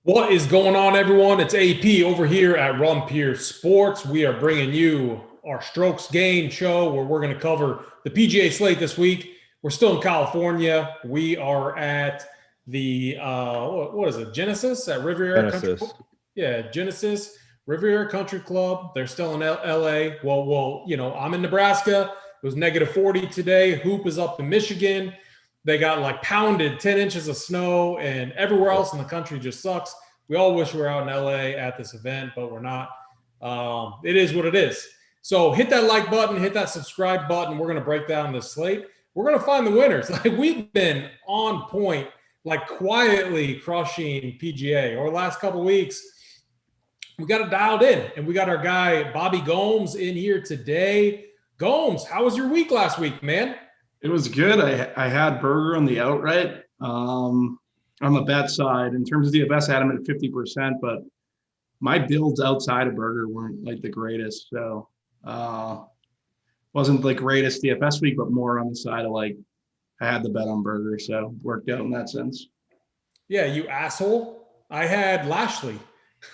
What is going on, everyone? It's AP over here at Rum Pier Sports. We are bringing you our Strokes Gain show where we're going to cover the PGA slate this week. We're still in California. We are at the, what is it, Genesis at Riviera Country Club? Yeah, Genesis, Riviera Country Club. They're still in LA. Well, I'm in Nebraska. It was negative 40 today. Hoop is up in Michigan. They got like pounded 10 inches of snow, and everywhere else in the country just sucks. We all wish we were out in LA at this event, but we're not. It is what it is. So hit that like button, hit that subscribe button. We're going to break down this slate. We're going to find the winners. Like, we've been on point, like quietly crushing PGA over the last couple of weeks. We got it dialed in, and we got our guy Bobby Gomes in here today. Gomes, how was your week last week, man? It was good. I had Burger on the outright on the bet side. In terms of the DFS, I had him at 50%, but my builds outside of Burger weren't like the greatest. So wasn't the greatest DFS week, but more on the side of like I had the bet on Burger, so worked out in that sense. Yeah, you asshole. I had Lashley.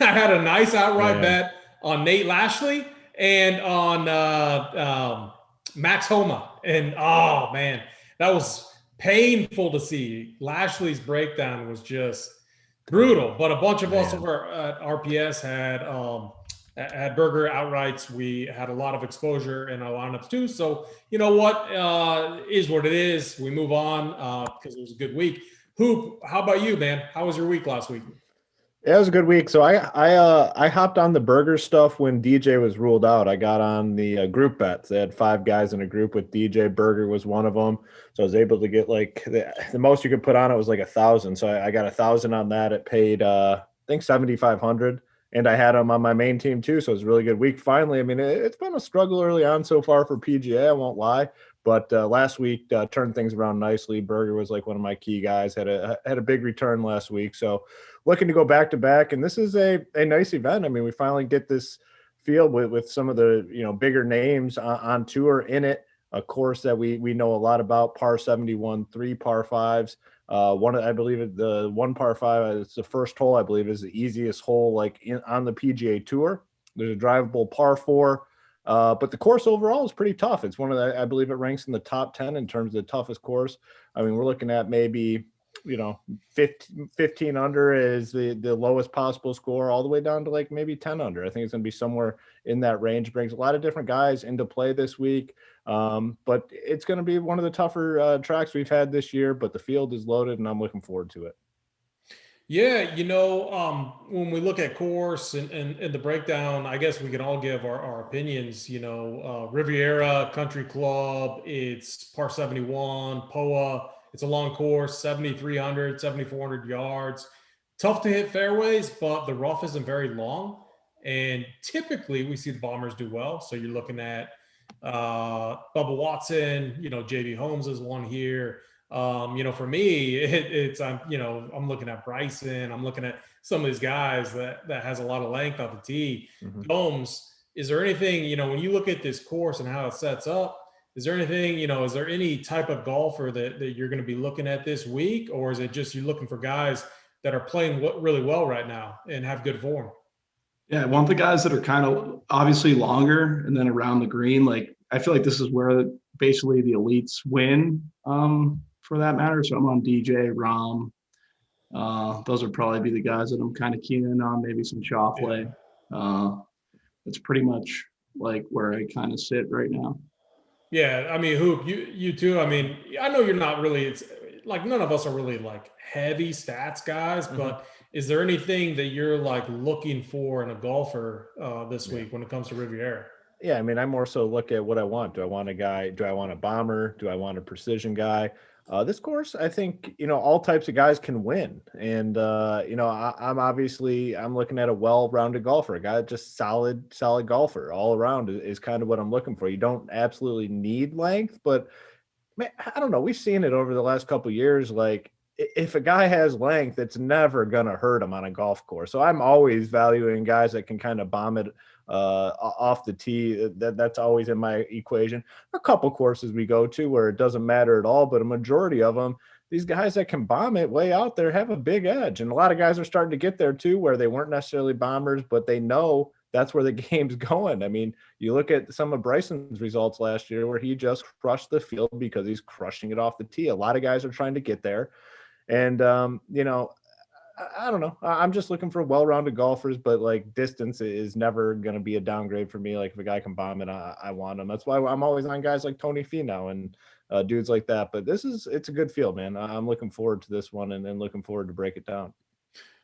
I had a nice outright bet on Nate Lashley and on Max Homma. And oh man, that was painful to see. Lashley's breakdown was just brutal. But a bunch of us over at RPS had Burger outrights. We had a lot of exposure in our lineups too. So you know what, is what it is. We move on because it was a good week. Hoop, how about you, man? How was your week last week? Yeah, it was a good week. So I hopped on the Burger stuff when DJ was ruled out. I got on the group bets. They had 5 guys in a group with DJ. Burger was one of them. So I was able to get like the most you could put on it was like 1,000. So I got 1,000 on that. It paid I think 7,500, and I had them on my main team too. So it was a really good week. Finally, I mean, it's been a struggle early on so far for PGA. I won't lie. But last week turned things around nicely. Burger was like one of my key guys. Had a big return last week. So looking to go back to back, and this is a nice event. I mean, we finally get this field with some of the bigger names on tour in it. A course that we know a lot about, par 71, 3 par 5s. I believe the 1 par 5. It's the first hole. I believe is the easiest hole on the PGA Tour. There's a drivable par 4. But the course overall is pretty tough. It's one of the, I believe it ranks in the top 10 in terms of the toughest course. I mean, we're looking at maybe, 15 under is the lowest possible score, all the way down to like maybe 10 under. I think it's going to be somewhere in that range. Brings a lot of different guys into play this week. But it's going to be one of the tougher tracks we've had this year, but the field is loaded and I'm looking forward to it. Yeah, when we look at course and the breakdown, I guess we can all give our opinions. Riviera Country Club, it's par 71, POA, it's a long course, 7,300, 7,400 yards. Tough to hit fairways, but the rough isn't very long. And typically we see the Bombers do well. So you're looking at Bubba Watson, JV Holmes is one here. For me, I'm looking at Bryson. I'm looking at some of these guys that has a lot of length off the tee. Mm-hmm. Gomes, is there anything, when you look at this course and how it sets up, is there anything, is there any type of golfer that you're going to be looking at this week? Or is it just you're looking for guys that are playing really well right now and have good form? Yeah, I want the guys that are kind of obviously longer and then around the green. Like, I feel like this is where basically the elites win. For that matter. So I'm on DJ, Rom. Those would probably be the guys that I'm kind of keen in on, maybe some Shoffley. It's pretty much like where I kind of sit right now. Yeah, I mean, Hoop, you too. I mean, I know you're not really, it's like none of us are really like heavy stats guys, but is there anything that you're like looking for in a golfer this week when it comes to Riviera? Yeah, I mean, I more so look at what I want. Do I want a guy? Do I want a bomber? Do I want a precision guy? This course, I think, all types of guys can win. And, I'm looking at a well-rounded golfer, a guy just solid golfer all around is kind of what I'm looking for. You don't absolutely need length, but man, I don't know. We've seen it over the last couple of years. Like, if a guy has length, it's never going to hurt him on a golf course. So I'm always valuing guys that can kind of bomb it off the tee. That's always in my equation. A couple courses we go to where it doesn't matter at all, but a majority of them, these guys that can bomb it way out there have a big edge. And a lot of guys are starting to get there too, where they weren't necessarily bombers, but they know that's where the game's going. I mean, you look at some of Bryson's results last year where he just crushed the field because he's crushing it off the tee. A lot of guys are trying to get there. And, you know, I don't know. I'm just looking for well-rounded golfers, but like distance is never going to be a downgrade for me. Like if a guy can bomb it, I want him. That's why I'm always on guys like Tony Finau and dudes like that. But it's a good field, man. I'm looking forward to this one and then looking forward to break it down.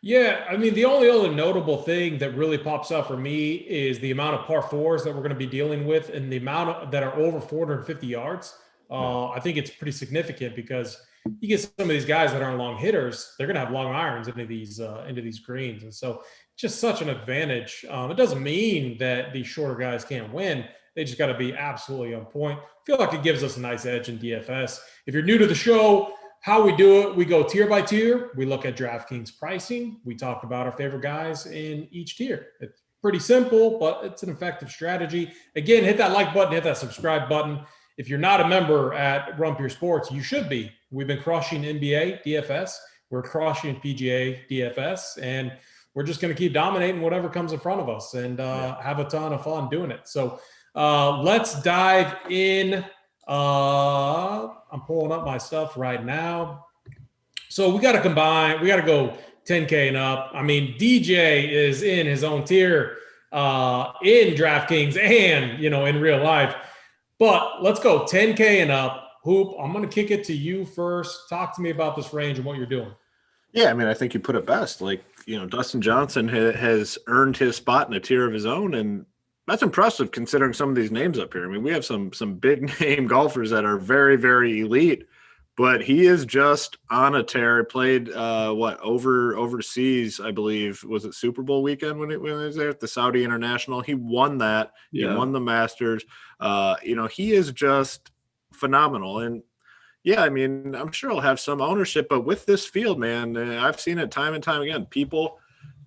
Yeah, I mean, the only other notable thing that really pops out for me is the amount of par fours that we're going to be dealing with and the amount that are over 450 yards. I think it's pretty significant because you get some of these guys that aren't long hitters, they're going to have long irons into these greens. And so just such an advantage. It doesn't mean that these shorter guys can't win. They just got to be absolutely on point. I feel like it gives us a nice edge in DFS. If you're new to the show, how we do it, we go tier by tier. We look at DraftKings pricing. We talk about our favorite guys in each tier. It's pretty simple, but it's an effective strategy. Again, hit that like button, hit that subscribe button. If you're not a member at Run Pure Sports, you should be. We've been crushing NBA DFS. We're crushing PGA DFS, and we're just going to keep dominating whatever comes in front of us and have a ton of fun doing it. So let's dive in. I'm pulling up my stuff right now. So we got to combine. We got to go 10K and up. I mean, DJ is in his own tier in DraftKings and, you know, in real life. But let's go 10K and up. Hoop, I'm going to kick it to you first. Talk to me about this range and what you're doing. Yeah, I mean, I think you put it best. Like, you know, Dustin Johnson has earned his spot in a tier of his own, and that's impressive considering some of these names up here. I mean, we have some big name golfers that are very, very elite, but he is just on a tear. Played overseas, I believe. Was it Super Bowl weekend when he was there at the Saudi International? He won that. Yeah. He won the Masters. You know, he is just phenomenal. And yeah, I mean, I'm sure he'll have some ownership, but with this field, man, I've seen it time and time again. People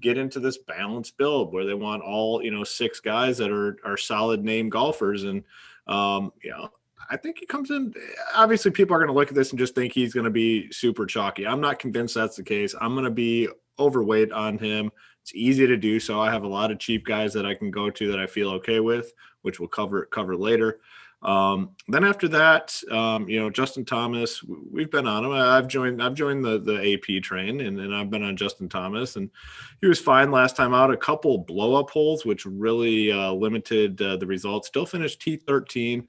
get into this balanced build where they want all, you know, 6 guys that are solid name golfers. And, you know, I think he comes in. Obviously, people are going to look at this and just think he's going to be super chalky. I'm not convinced that's the case. I'm going to be overweight on him. It's easy to do so. I have a lot of cheap guys that I can go to that I feel okay with, which we'll cover later. Then after that, you know, Justin Thomas, we've been on him. I've joined the AP train and I've been on Justin Thomas, and he was fine last time out. A couple blow up holes, which really limited the results. Still finished T13.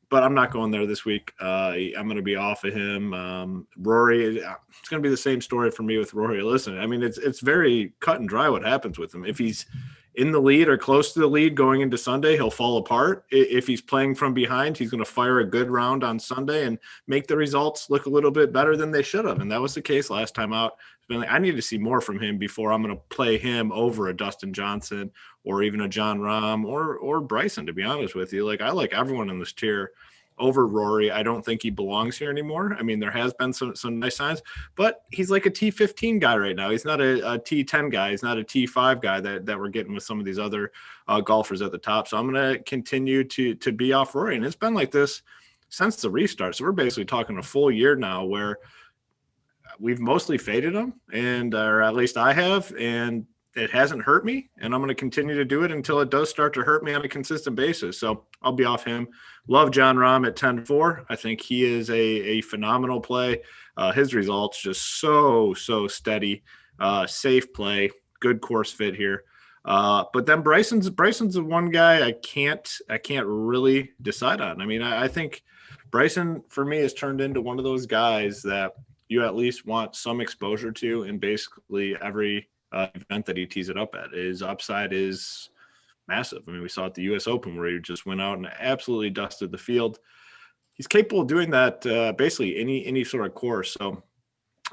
But I'm not going there this week. I'm going to be off of him. Rory, it's going to be the same story for me with Rory. Listen, I mean, it's very cut and dry what happens with him. If he's in the lead or close to the lead going into Sunday, he'll fall apart. If he's playing from behind, he's going to fire a good round on Sunday and make the results look a little bit better than they should have. And that was the case last time out. I need to see more from him before I'm going to play him over a Dustin Johnson or even a Jon Rahm or Bryson, to be honest with you. Like, I like everyone in this tier over Rory. I don't think he belongs here anymore. I mean, there has been some nice signs, but he's like a T15 guy right now. He's not a T10 guy. He's not a T5 guy that we're getting with some of these other golfers at the top. So I'm going to continue to be off Rory. And it's been like this since the restart. So we're basically talking a full year now where we've mostly faded him, or at least I have, and it hasn't hurt me, and I'm going to continue to do it until it does start to hurt me on a consistent basis. So I'll be off him. Love Jon Rahm at 10-4. I think he is a phenomenal play. His results just so steady, safe play, good course fit here. But then Bryson's the one guy I can't really decide on. I mean, I think Bryson for me has turned into one of those guys that you at least want some exposure to in basically every event that he tees it up at. His upside is massive. I mean, we saw at the U.S. Open where he just went out and absolutely dusted the field. He's capable of doing that basically any sort of course. So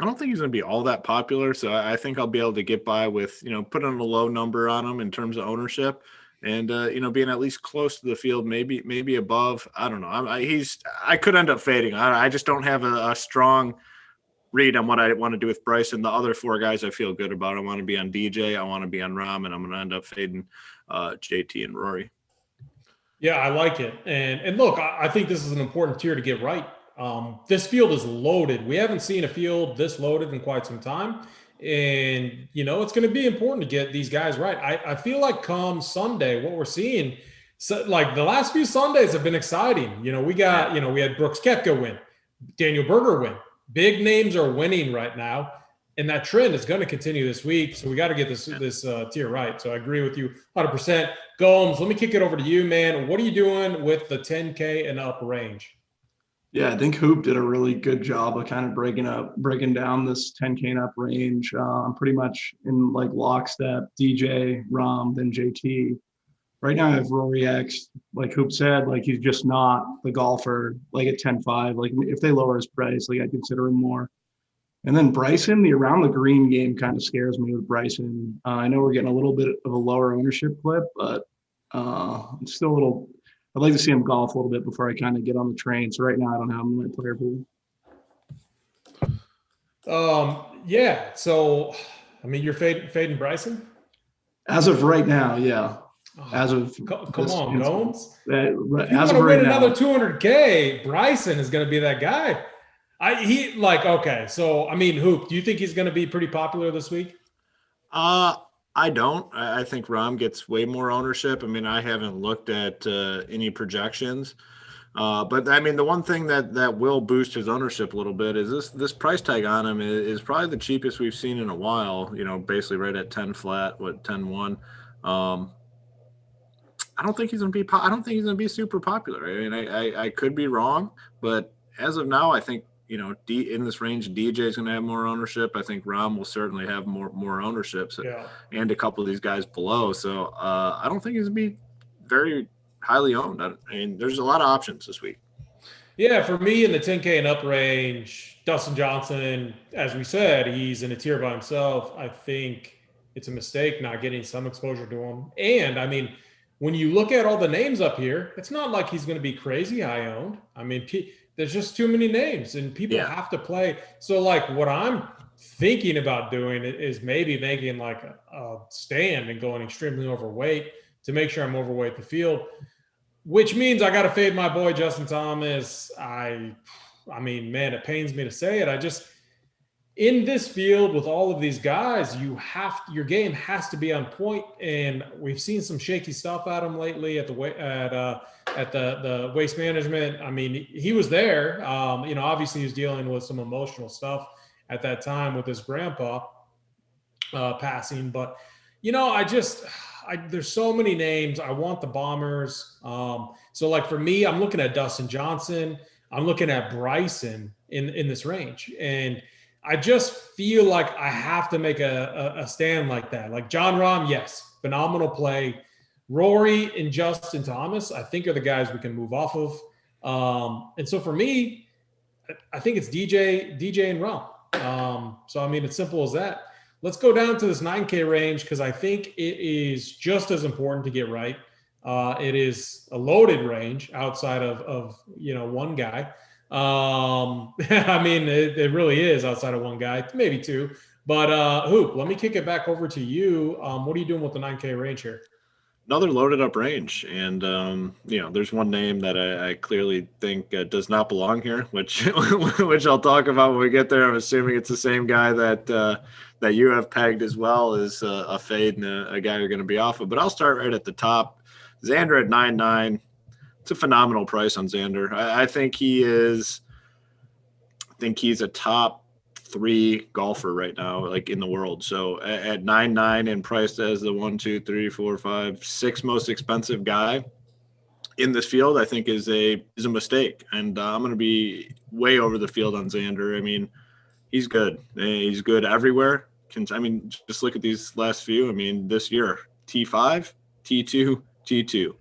I don't think he's going to be all that popular. So I think I'll be able to get by with, you know, putting a low number on him in terms of ownership and, you know, being at least close to the field, maybe above. I don't know. I could end up fading. I just don't have a strong read on what I want to do with Bryson. The other 4 guys I feel good about. I want to be on DJ. I want to be on Rahm, and I'm going to end up fading JT and Rory. Yeah, I like it. And look, I think this is an important tier to get right. This field is loaded. We haven't seen a field this loaded in quite some time. And, it's going to be important to get these guys right. I feel like come Sunday, what we're seeing, like the last few Sundays have been exciting. We had Brooks Koepka win, Daniel Berger win. Big names are winning right now. And that trend is going to continue this week. So we got to get this tier right. So I agree with you 100%. Gomes, let me kick it over to you, man. What are you doing with the 10K and up range? Yeah, I think Hoop did a really good job of kind of breaking down this 10K and up range. I'm pretty much in like lockstep, DJ, Rom, then JT. Right now I have Rory X. Like Hoop said, like he's just not the golfer like at 10-5. Like if they lower his price, like I'd consider him more. And then Bryson, the around the green game kind of scares me with Bryson. I know we're getting a little bit of a lower ownership clip, but I'm still a little – I'd like to see him golf a little bit before I kind of get on the train. So right now I don't have him in my player pool. Yeah. So, I mean, you're fading Bryson? As of right now, yeah. As of come on, Gomes. As of right now, another 200K, Bryson is going to be that guy. So I mean, Hoop, do you think he's going to be pretty popular this week? I don't. I think Rom gets way more ownership. I mean, I haven't looked at any projections, but I mean, the one thing that will boost his ownership a little bit is this price tag on him is probably the cheapest we've seen in a while. Basically right at 10 flat, 10-1. I don't think he's going to be. I don't think he's going to be super popular. I mean, I could be wrong, but as of now, I think in this range, DJ is going to have more ownership. I think Rom will certainly have more ownership, and a couple of these guys below. So I don't think he's going to be very highly owned. I mean, there's a lot of options this week. Yeah, for me in the 10K and up range, Dustin Johnson, as we said, he's in a tier by himself. I think it's a mistake not getting some exposure to him. And I mean, when you look at all the names up here, it's not like he's going to be crazy high owned. I mean, there's just too many names and people have to play. So like what I'm thinking about doing is maybe making like a stand and going extremely overweight to make sure I'm overweight the field, which means I got to fade my boy, Justin Thomas. I mean, man, it pains me to say it. In this field with all of these guys, your game has to be on point, and we've seen some shaky stuff at him lately at the waste management. I mean, he was there. Obviously he was dealing with some emotional stuff at that time with his grandpa passing, but there's so many names. I want the bombers. So like for me, I'm looking at Dustin Johnson. I'm looking at Bryson in this range, and I just feel like I have to make a stand like that. Like John Rahm, yes, phenomenal play. Rory and Justin Thomas, I think, are the guys we can move off of. And so for me, I think it's DJ and Rahm. So, I mean, it's simple as that. Let's go down to this 9K range because I think it is just as important to get right. It is a loaded range outside of one guy. I mean, it really is outside of one guy, maybe two. But Hoop, let me kick it back over to you. What are you doing with the 9K range here? Another loaded up range, and there's one name that I clearly think does not belong here, which I'll talk about when we get there. I'm assuming it's the same guy that you have pegged as well as a fade and a guy you're going to be off of. But I'll start right at the top. Xander at 9.9. It's a phenomenal price on Xander. I think he's a top 3 golfer right now, like in the world. So at 9.9 and priced as the 1, 2, 3, 4, 5, 6 most expensive guy in this field, I think is a mistake. And I'm going to be way over the field on Xander. I mean, he's good. He's good everywhere. Just look at these last few. I mean, this year, T5, T2, T2.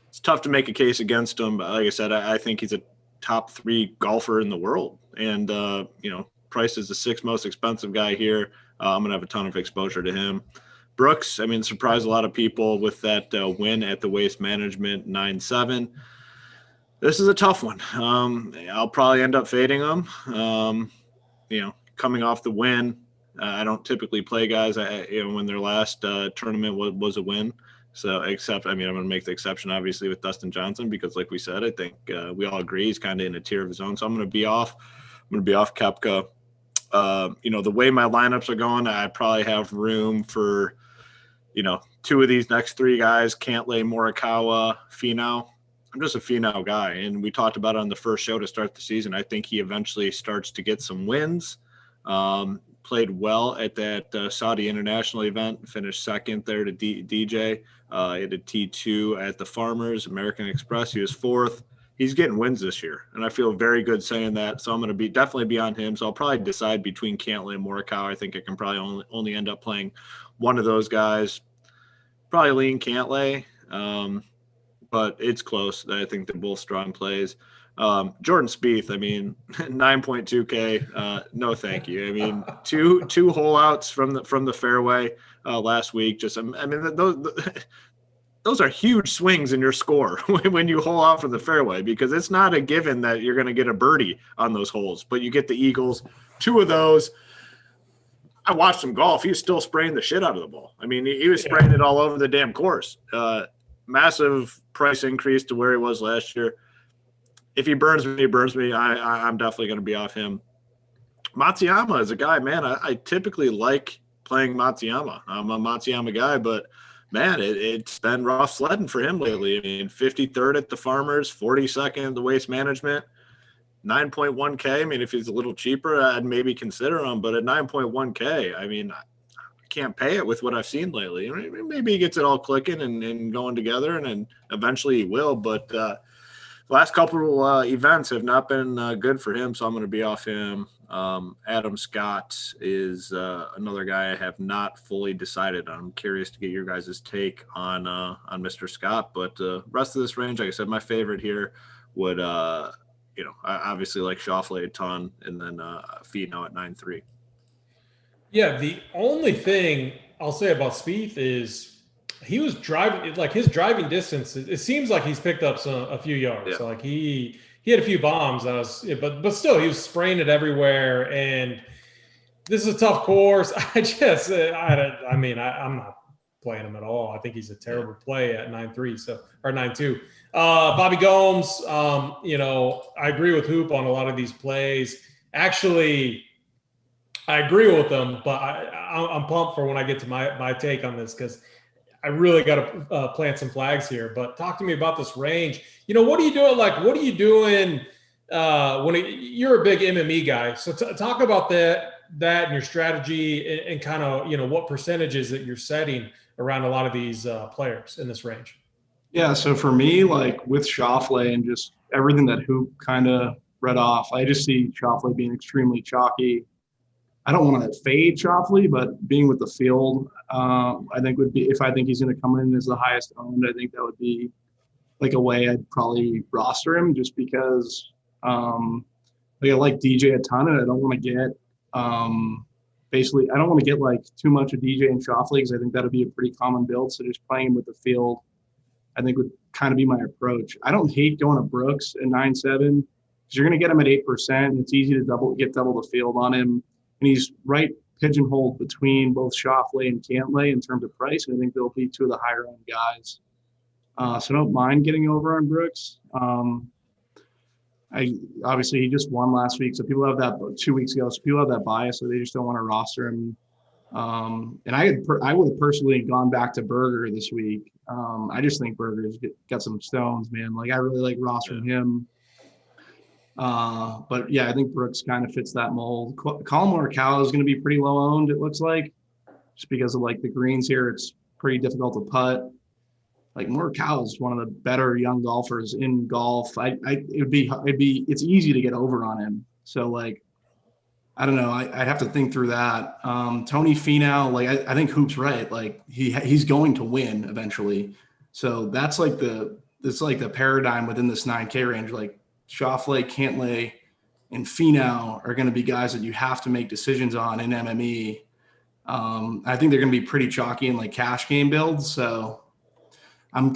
It's tough to make a case against him, but like I said, I think he's a top 3 golfer in the world. And, priced as the 6th most expensive guy here. I'm going to have a ton of exposure to him. Brooks, surprised a lot of people with that win at the Waste Management 9.7. This is a tough one. I'll probably end up fading him. Coming off the win, I don't typically play guys, when their last tournament was a win. So except, I'm going to make the exception obviously with Dustin Johnson, because like we said, I think we all agree he's kind of in a tier of his own. So I'm going to be off Koepka. The way my lineups are going, I probably have room for, two of these next three guys, Cantlay, Morikawa, Finau. I'm just a Finau guy, and we talked about it on the first show to start the season. I think he eventually starts to get some wins. Played well at that Saudi International event, finished second there to DJ. He had a T2 at the Farmers, American Express. He was fourth. He's getting wins this year, and I feel very good saying that. So I'm going to definitely be on him. So I'll probably decide between Cantlay and Morikawa. I think I can probably only end up playing one of those guys. Probably lean Cantlay, but it's close. I think they're both strong plays. Jordan Spieth, 9.2K. No, thank you. Two hole outs from the fairway last week. Those are huge swings in your score when you hole out from the fairway, because it's not a given that you're going to get a birdie on those holes, but you get the eagles. Two of those. I watched him golf. He was still spraying the shit out of the ball. He was spraying it all over the damn course. Massive price increase to where he was last year. If he burns me, I'm definitely going to be off him. Matsuyama is a guy, man, I typically like playing Matsuyama. I'm a Matsuyama guy, but, man, it's been rough sledding for him lately. 53rd at the Farmers, 42nd at the Waste Management, 9.1K. If he's a little cheaper, I'd maybe consider him. But at 9.1K, I can't pay it with what I've seen lately. Maybe he gets it all clicking and going together, and eventually he will. But the last couple events have not been good for him, so I'm going to be off him. Adam Scott is another guy I have not fully decided. I'm curious to get your guys' take on Mr. Scott. But rest of this range, like I said, my favorite here would, I obviously like Schauffele a ton, and then Finau at 9.3. Yeah, the only thing I'll say about Spieth is he was driving, like his driving distance, it seems like he's picked up a few yards. Yeah. So like he had a few bombs, but still he was spraying it everywhere. And this is a tough course. I'm not playing him at all. I think he's a terrible play at 9.3, or 9.2. Bobby Gomes, I agree with Hoop on a lot of these plays. Actually, I agree with them, but I'm pumped for when I get to my take on this, because I really got to plant some flags here. But talk to me about this range. What are you doing? What are you doing you're a big MME guy? So talk about that and your strategy and kind of, what percentages that you're setting around a lot of these players in this range. Yeah. So for me, with Schauffele and just everything that Hoop kind of read off, I just see Schauffele being extremely chalky. I don't want to fade Schauffele, but being with the field, I think would be, if I think he's going to come in as the highest owned, I think that would be a way I'd probably roster him, just because I like DJ a ton, and I don't want to get I don't want to get too much of DJ and Schauffele, because I think that'd be a pretty common build. So just playing him with the field, I think would kind of be my approach. I don't hate going to Brooks at 9.7, because you're going to get him at 8%, and it's easy to get double the field on him. And he's right pigeonholed between both Schauffele and Cantlay in terms of price. And I think they'll be two of the higher end guys. So I don't mind getting over on Brooks. Obviously he just won last week, so people have that 2 weeks ago. So people have that bias, so they just don't want to roster him. And I would have personally gone back to Berger this week. I just think Berger's got some stones, man. I really like rostering him. But yeah, I think Brooks kind of fits that mold. Colin Morikawa is going to be pretty low owned, it looks like, just because of the greens here. It's pretty difficult to putt. Morikawa is one of the better young golfers in golf. It's easy to get over on him. So I don't know. I'd have to think through that. Tony Finau, I think Hoop's right. He's going to win eventually. So that's the paradigm within this 9K range. Schauffele, Cantlay, and Finau are going to be guys that you have to make decisions on in MME. I think they're going to be pretty chalky in cash game builds. So I'm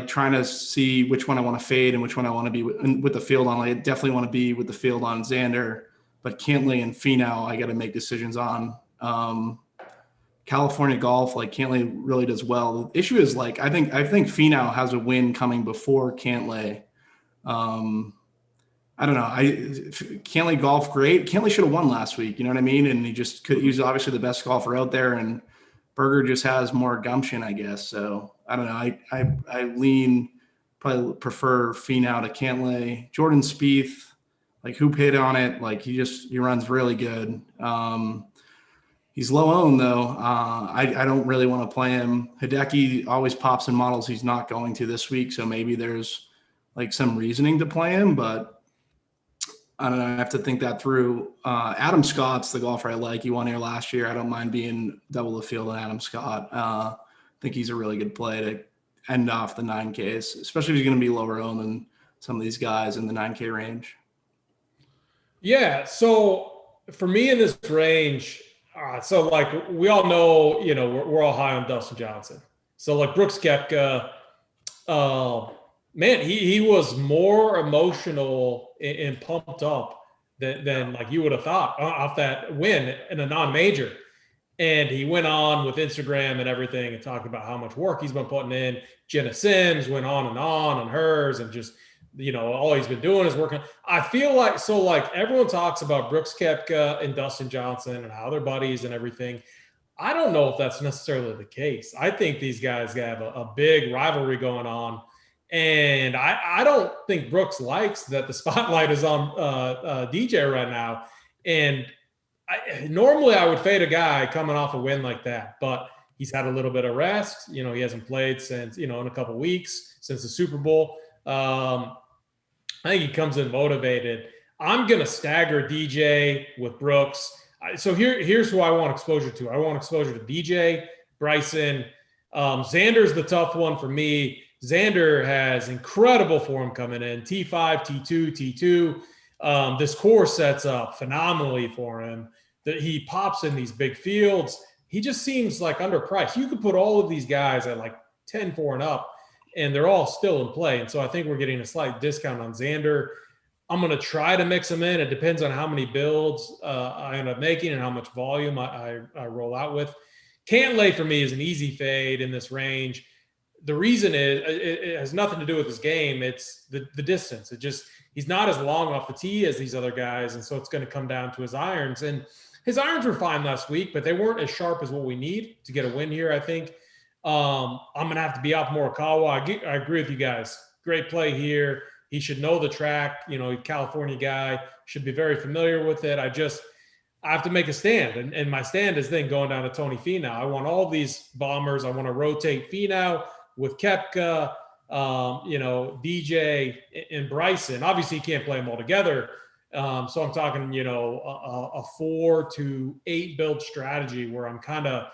trying to see which one I want to fade and which one I want to be with the field on. I definitely want to be with the field on Xander, but Cantlay and Finau I got to make decisions on. California golf, like Cantlay really does well. The issue is like I think Finau has a win coming before Cantlay. I don't know. Cantlay golf great. Cantlay should have won last week. You know what I mean? And he's obviously the best golfer out there, and Berger just has more gumption, I guess. So I don't know. I probably prefer Finau to Cantlay. Jordan Spieth, like who paid on it? Like he runs really good. He's low owned though. I don't really want to play him. Hideki always pops in models he's not going to this week, so maybe there's like some reasoning to play him, but I don't know. I have to think that through. Adam Scott's the golfer I like. He won here last year. I don't mind being double the field on Adam Scott. I think he's a really good play to end off the 9Ks, especially if he's going to be lower owned than some of these guys in the 9K range. Yeah. So for me in this range, so like we all know, we're all high on Dustin Johnson. So like Brooks Koepka, man, he was more emotional and pumped up than like you would have thought off that win in a non-major. And he went on with Instagram and everything and talked about how much work he's been putting in. Jenna Sims went on hers, and just, all he's been doing is working. I feel like, everyone talks about Brooks Koepka and Dustin Johnson and how they're buddies and everything. I don't know if that's necessarily the case. I think these guys have a big rivalry going on. And I don't think Brooks likes that the spotlight is on DJ right now. And normally I would fade a guy coming off a win like that, but he's had a little bit of rest. He hasn't played since, in a couple of weeks since the Super Bowl. I think he comes in motivated. I'm going to stagger DJ with Brooks. So here's who I want exposure to. I want exposure to DJ, Bryson. Xander's the tough one for me. Xander has incredible form coming in, T5, T2, T2. This course sets up phenomenally for him. That he pops in these big fields. He just seems like underpriced. You could put all of these guys at like 10-4 and up, and they're all still in play. And so I think we're getting a slight discount on Xander. I'm going to try to mix them in. It depends on how many builds I end up making and how much volume I roll out with. Cantlay for me is an easy fade in this range. The reason is it has nothing to do with his game. It's the distance. He's not as long off the tee as these other guys. And so it's going to come down to his irons. And his irons were fine last week, but they weren't as sharp as what we need to get a win here, I think. I'm going to have to be off Morikawa. I agree with you guys. Great play here. He should know the track. California guy, should be very familiar with it. I have to make a stand. And my stand is then going down to Tony Finau. I want all these bombers. I want to rotate Finau with Koepka, DJ and Bryson. Obviously, you can't play them all together. So I'm talking, a 4 to 8 build strategy where I'm kind of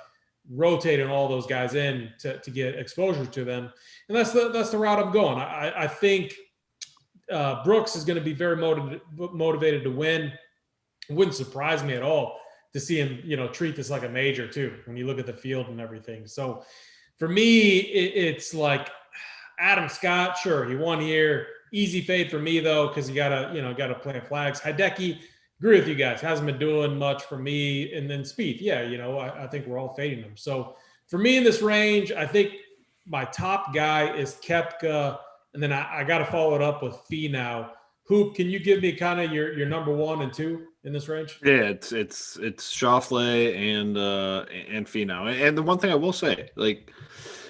rotating all those guys in to get exposure to them. And that's the route I'm going. I think Brooks is going to be very motivated to win. It wouldn't surprise me at all to see him, treat this like a major too, when you look at the field and everything. So for me, it's like Adam Scott. Sure, he won here. Easy fade for me though, because you gotta plant flags. Hideki, agree with you guys. Hasn't been doing much for me. And then Spieth, I think we're all fading him. So for me in this range, I think my top guy is Koepka, and then I got to follow it up with Finau. Hoop, can you give me kind of your number 1 and 2 in this range? Yeah, it's Schauffele and Finau. And the one thing I will say, like,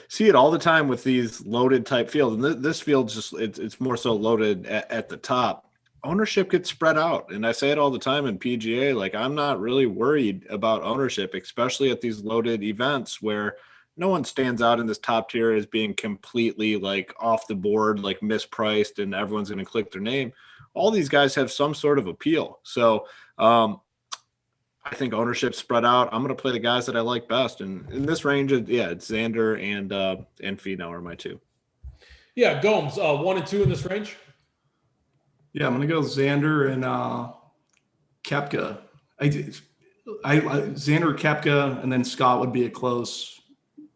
see it all the time with these loaded type fields. And this field's just it's more so loaded at the top. Ownership gets spread out, and I say it all the time in PGA. Like, I'm not really worried about ownership, especially at these loaded events where no one stands out in this top tier as being completely like off the board, like mispriced, and everyone's going to click their name. All these guys have some sort of appeal. So I think ownership spread out. I'm going to play the guys that I like best. And in this range, it's Xander and Finau are my 2. Yeah, Gomes, 1 and 2 in this range. Yeah, I'm going to go Xander and Koepka. Xander, Koepka, and then Scott would be a close.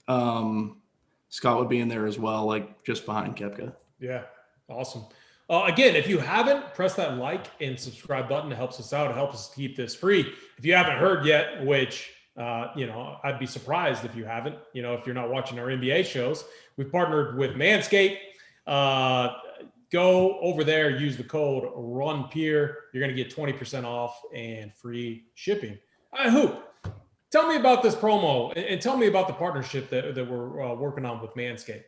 Scott would be in there as well, like just behind Koepka. Yeah, awesome. Again, if you haven't, press that like and subscribe button. It helps us out. It helps us keep this free. If you haven't heard yet, which I'd be surprised if you haven't. If you're not watching our NBA shows, we've partnered with Manscaped. Go over there, use the code RUNPEER. You're going to get 20% off and free shipping. Hoop, tell me about this promo and tell me about the partnership that we're working on with Manscaped.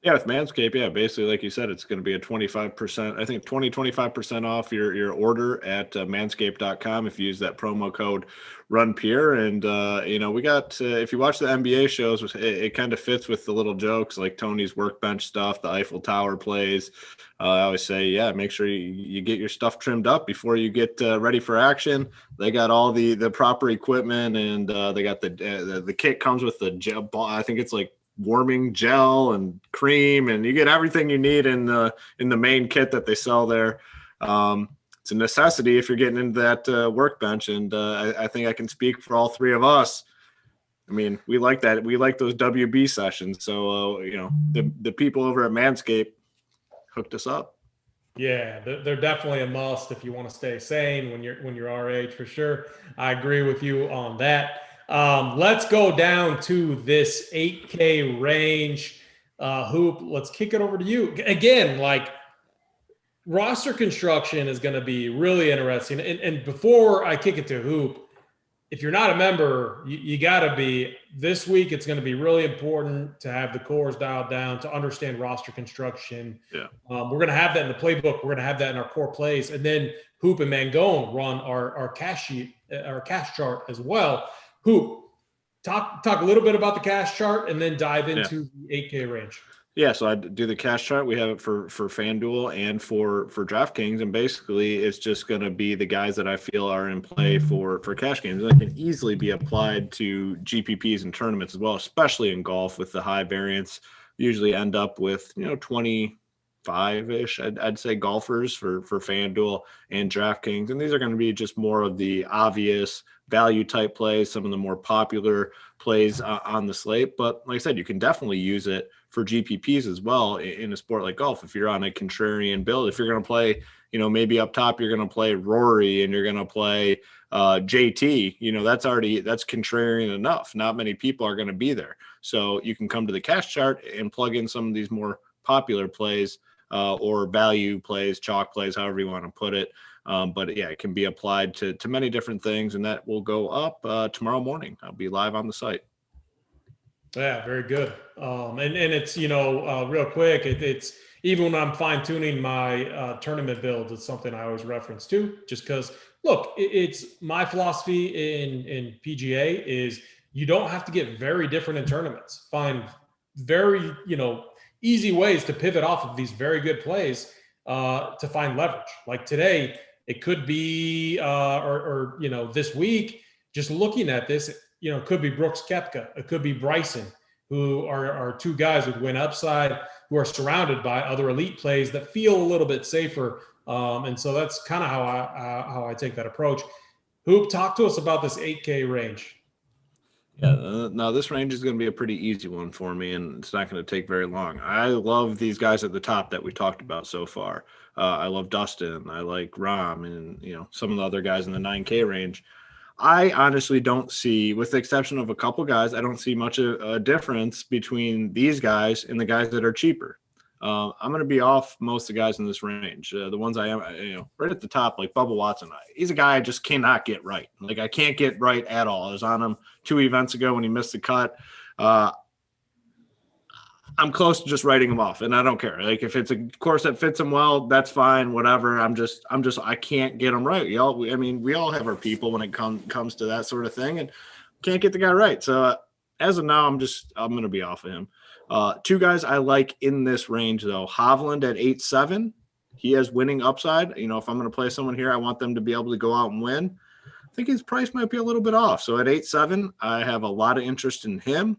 Yeah, with Manscaped, yeah, basically, like you said, it's going to be a 25%, I think 25% off your order at manscaped.com if you use that promo code RUNPEER. And, we got, if you watch the NBA shows, it kind of fits with the little jokes like Tony's workbench stuff, the Eiffel Tower plays. I always say, yeah, make sure you get your stuff trimmed up before you get ready for action. They got all the proper equipment, and they got the kit comes with the gel ball. I think it's like warming gel and cream, and you get everything you need in the main kit that they sell there. It's a necessity if you're getting into that workbench, and I think I can speak for all three of us. I mean, we like that. We like those WB sessions. So the people over at Manscaped hooked us up. Yeah, they're definitely a must if you want to stay sane when you're our age, for sure. I agree with you on that. Let's go down to this 8K range. Hoop, let's kick it over to you. Again, like, roster construction is going to be really interesting. And before I kick it to Hoop, if you're not a member, you got to be. This week, it's going to be really important to have the cores dialed down, to understand roster construction. Yeah. We're going to have that in the playbook. We're going to have that in our core plays. And then Hoop and Mangone run our cash sheet, our cash chart as well. Hoop, talk a little bit about the cash chart and then dive into the 8K range. Yeah, so I do the cash chart. We have it for FanDuel and for DraftKings, and basically it's just going to be the guys that I feel are in play for cash games. And it can easily be applied to GPPs and tournaments as well, especially in golf with the high variance. Usually end up with 25-ish, I'd say, golfers for FanDuel and DraftKings, and these are going to be just more of the obvious value type plays, some of the more popular plays on the slate. But like I said, you can definitely use it for GPPs as well in a sport like golf. If you're on a contrarian build, if you're going to play, maybe up top, you're going to play Rory and you're going to play JT, that's contrarian enough. Not many people are going to be there. So you can come to the cash chart and plug in some of these more popular plays or value plays, chalk plays, however you want to put it. But yeah, it can be applied to many different things, and that will go up tomorrow morning. I'll be live on the site. Yeah, very good. And it's, real quick, it's even when I'm fine tuning my tournament builds, it's something I always reference to, just because, look, it's my philosophy in PGA is you don't have to get very different in tournaments. Find very, easy ways to pivot off of these very good plays to find leverage. Like today, it could be, this week, just looking at this, it could be Brooks Koepka. It could be Bryson, who are two guys with win upside, who are surrounded by other elite plays that feel a little bit safer. And so that's kind of how I take that approach. Hoop, talk to us about this 8K range. Yeah, now this range is going to be a pretty easy one for me, and it's not going to take very long. I love these guys at the top that we talked about so far. I love Dustin. I like Rahm, and some of the other guys in the 9K range. I honestly don't see, with the exception of a couple guys, I don't see much of a difference between these guys and the guys that are cheaper. I'm going to be off most of the guys in this range. The ones I am, right at the top, like Bubba Watson. He's a guy I just cannot get right. Like, I can't get right at all. I was on him 2 events ago when he missed the cut. I'm close to just writing him off, and I don't care. Like, if it's a course that fits him well, that's fine, whatever. I can't get him right. We all have our people when it comes to that sort of thing, and can't get the guy right. So as of now, I'm going to be off of him. Two guys I like in this range, though. Hovland at 8.7. He has winning upside. If I'm going to play someone here, I want them to be able to go out and win. I think his price might be a little bit off. So at 8.7, I have a lot of interest in him.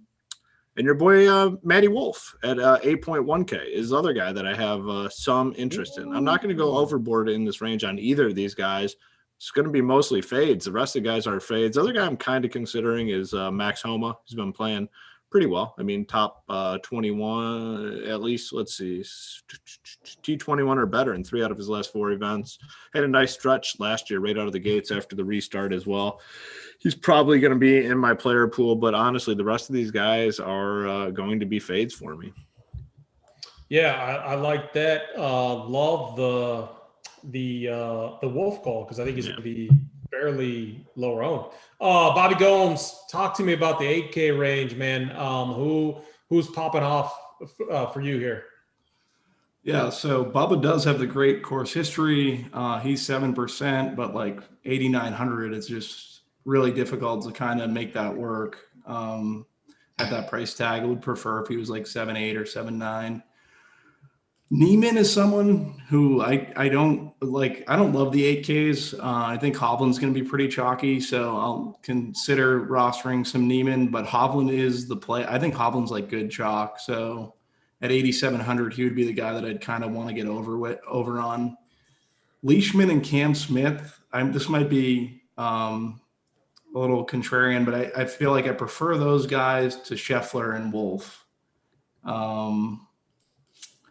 And your boy, Maddie Wolf at 8.1K is the other guy that I have some interest in. I'm not going to go overboard in this range on either of these guys. It's going to be mostly fades. The rest of the guys are fades. The other guy I'm kind of considering is Max Homma. He's been playing pretty well. I mean, top 21, at least, let's see, T21 or better in 3 out of his last 4 events. Had a nice stretch last year right out of the gates after the restart as well. He's probably going to be in my player pool, but honestly, the rest of these guys are going to be fades for me. Yeah, I like that. Love the Wolfe call because I think he's going to be fairly lower owned. Bobby Gomes, talk to me about the 8K range, man. Who's popping off for you here? Yeah, so Bubba does have the great course history. He's 7%, but like 8,900, it's just really difficult to kind of make that work at that price tag. I would prefer if he was like 7.8 or 7.9. Nieman is someone who I don't like. I don't love the 8Ks. I think Hoblin's going to be pretty chalky, so I'll consider rostering some Nieman. But Hoblin is the play. I think Hoblin's like good chalk. So at 8,700, he would be the guy that I'd kind of want to get over on. Leishman and Cam Smith. This might be a little contrarian, but I feel like I prefer those guys to Scheffler and Wolfe.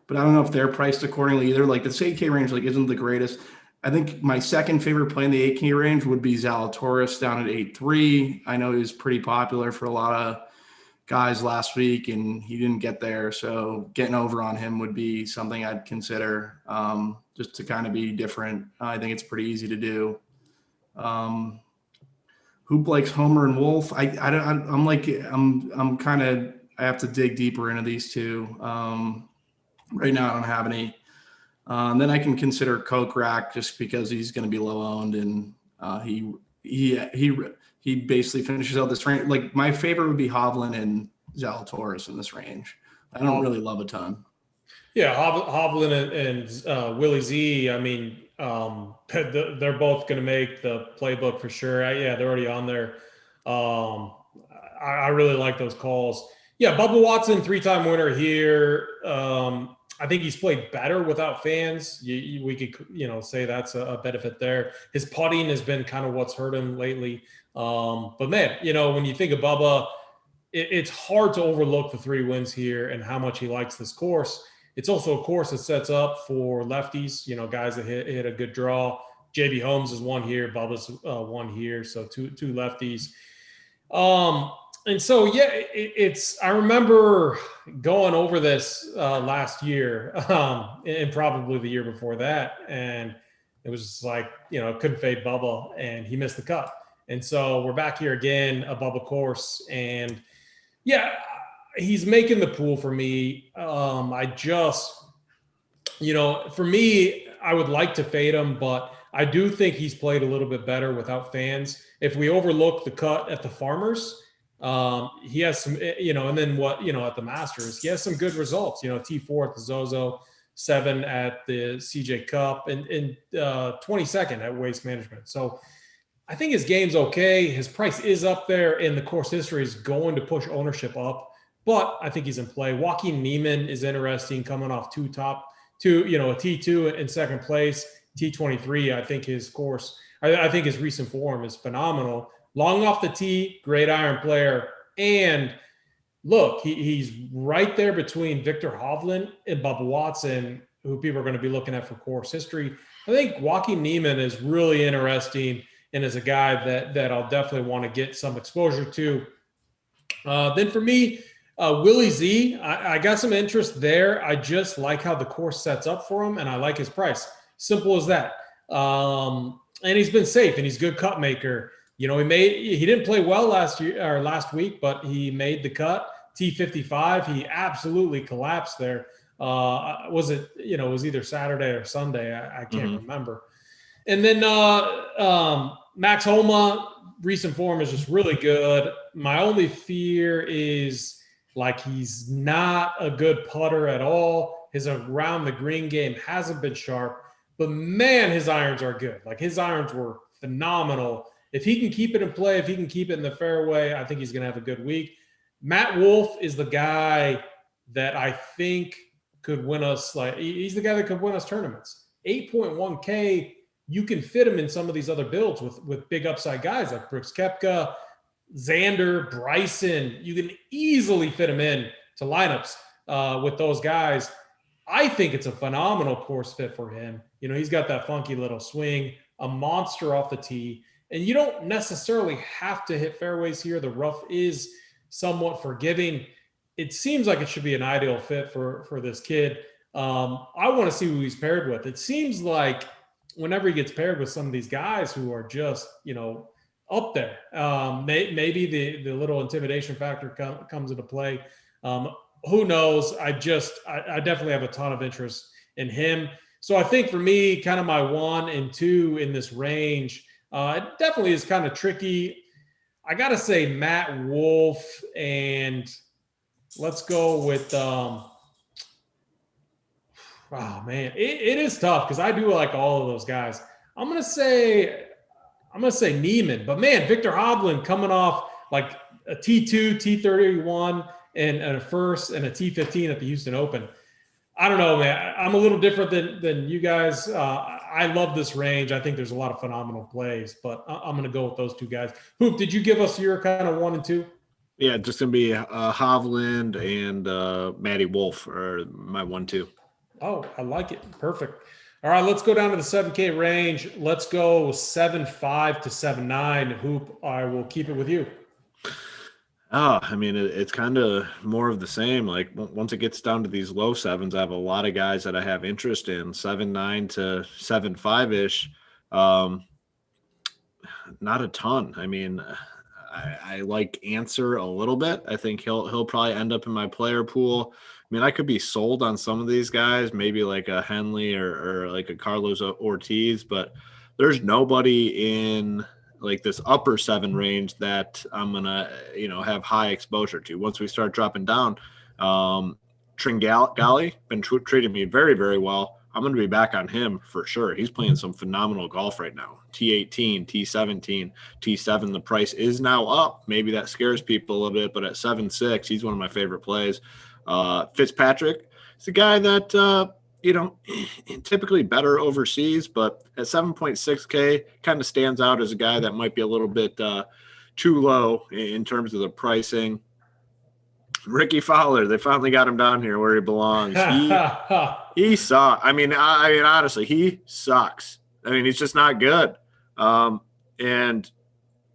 But I don't know if they're priced accordingly either. Like this 8K range, like isn't the greatest. I think my second favorite play in the 8K range would be Zalatoris down at 8.3. I know he was pretty popular for a lot of guys last week, and he didn't get there. So getting over on him would be something I'd consider just to kind of be different. I think it's pretty easy to do. Who likes Homma and Wolfe? I have to dig deeper into these two. Right now, I don't have any. Then I can consider Kokrak just because he's going to be low owned, and he basically finishes out this range. Like my favorite would be Hoblin and Zalatoris in this range. I don't really love a ton. Yeah, Hoblin and Willie Z. I mean, they're both going to make the playbook for sure. They're already on there. I really like those calls. Yeah, Bubba Watson, 3-time winner here. I think he's played better without fans. We could, say that's a benefit there. His putting has been kind of what's hurt him lately. But man, when you think of Bubba, it's hard to overlook the 3 wins here and how much he likes this course. It's also a course that sets up for lefties, guys that hit a good draw. JB Holmes is one here. Bubba's one here. So two lefties. And so, I remember going over this last year and probably the year before that. And it was just like, couldn't fade Bubba and he missed the cut. And so we're back here again, a Bubba course. And he's making the pool for me. For me, I would like to fade him, but I do think he's played a little bit better without fans. If we overlook the cut at the Farmers, he has some, and then at the Masters, he has some good results, T4 at the Zozo, 7 at the CJ Cup, and 22nd at Waste Management. So I think his game's okay. His price is up there, and the course history is going to push ownership up, but I think he's in play. Joaquin Nieman is interesting, coming off a T2 in second place, T23. I think his course, I think his recent form is phenomenal. Long off the tee, great iron player. And look, he's right there between Victor Hovland and Bubba Watson, who people are going to be looking at for course history. I think Joaquin Nieman is really interesting and is a guy that I'll definitely want to get some exposure to. Then for me, Willie Z, I got some interest there. I just like how the course sets up for him, and I like his price. Simple as that. And he's been safe, and he's a good cut maker. He didn't play well last week, but he made the cut. T55, he absolutely collapsed there. It was either Saturday or Sunday. I can't remember. And then Max Homma, recent form is just really good. My only fear is he's not a good putter at all. His around the green game hasn't been sharp, but man, his irons are good. His irons were phenomenal. If he can keep it in play, if he can keep it in the fairway, I think he's going to have a good week. Matt Wolf is the guy that I think could win us. He's the guy that could win us tournaments. 8.1K, you can fit him in some of these other builds with big upside guys like Brooks Koepka. Xander, Bryson, you can easily fit him in to lineups with those guys. I think it's a phenomenal course fit for him. You know, he's got that funky little swing, a monster off the tee, and you don't necessarily have to hit fairways here. The rough is somewhat forgiving. It seems like it should be an ideal fit for this kid. I want to see who he's paired with. It seems like whenever he gets paired with some of these guys who are just, you know, up there, maybe the little intimidation factor comes into play. Who knows? I definitely have a ton of interest in him. So I think for me, kind of my 1 and 2 in this range, it definitely is kind of tricky. I got to say Matt Wolf, and let's go with, oh man, it is tough because I do like all of those guys. I'm gonna say Nieman, but man, Victor Hoblin coming off like a T2, T31, and a first and a T15 at the Houston Open. I don't know, man. I'm a little different than you guys. I love this range. I think there's a lot of phenomenal plays, but I'm going to go with those two guys. Hoop, did you give us your kind of 1 and 2? Yeah, just going to be Hovland and Maddie Wolf are my 1-2. Oh, I like it. Perfect. All right, let's go down to the 7K range. Let's go 7.5 to 7.9. Hoop, I will keep it with you. Oh, I mean, it's kind of more of the same. Like once it gets down to these low sevens, I have a lot of guys that I have interest in. 7.9 to 7.5-ish. Not a ton. I mean, I like Answer a little bit. I think he'll probably end up in my player pool. I mean, I could be sold on some of these guys, maybe like a Henley or like a Carlos Ortiz, but there's nobody in like this upper 7 range that I'm going to, have high exposure to. Once we start dropping down, Tringali been treating me very, very well. I'm going to be back on him for sure. He's playing some phenomenal golf right now. T18, T17, T7. The price is now up. Maybe that scares people a little bit, but at 7.6, he's one of my favorite plays. Fitzpatrick is a guy that, typically better overseas, but at 7.6K kind of stands out as a guy that might be a little bit too low in terms of the pricing. Ricky Fowler, they finally got him down here where he belongs. He sucks. I mean, honestly, he sucks. I mean, he's just not good. And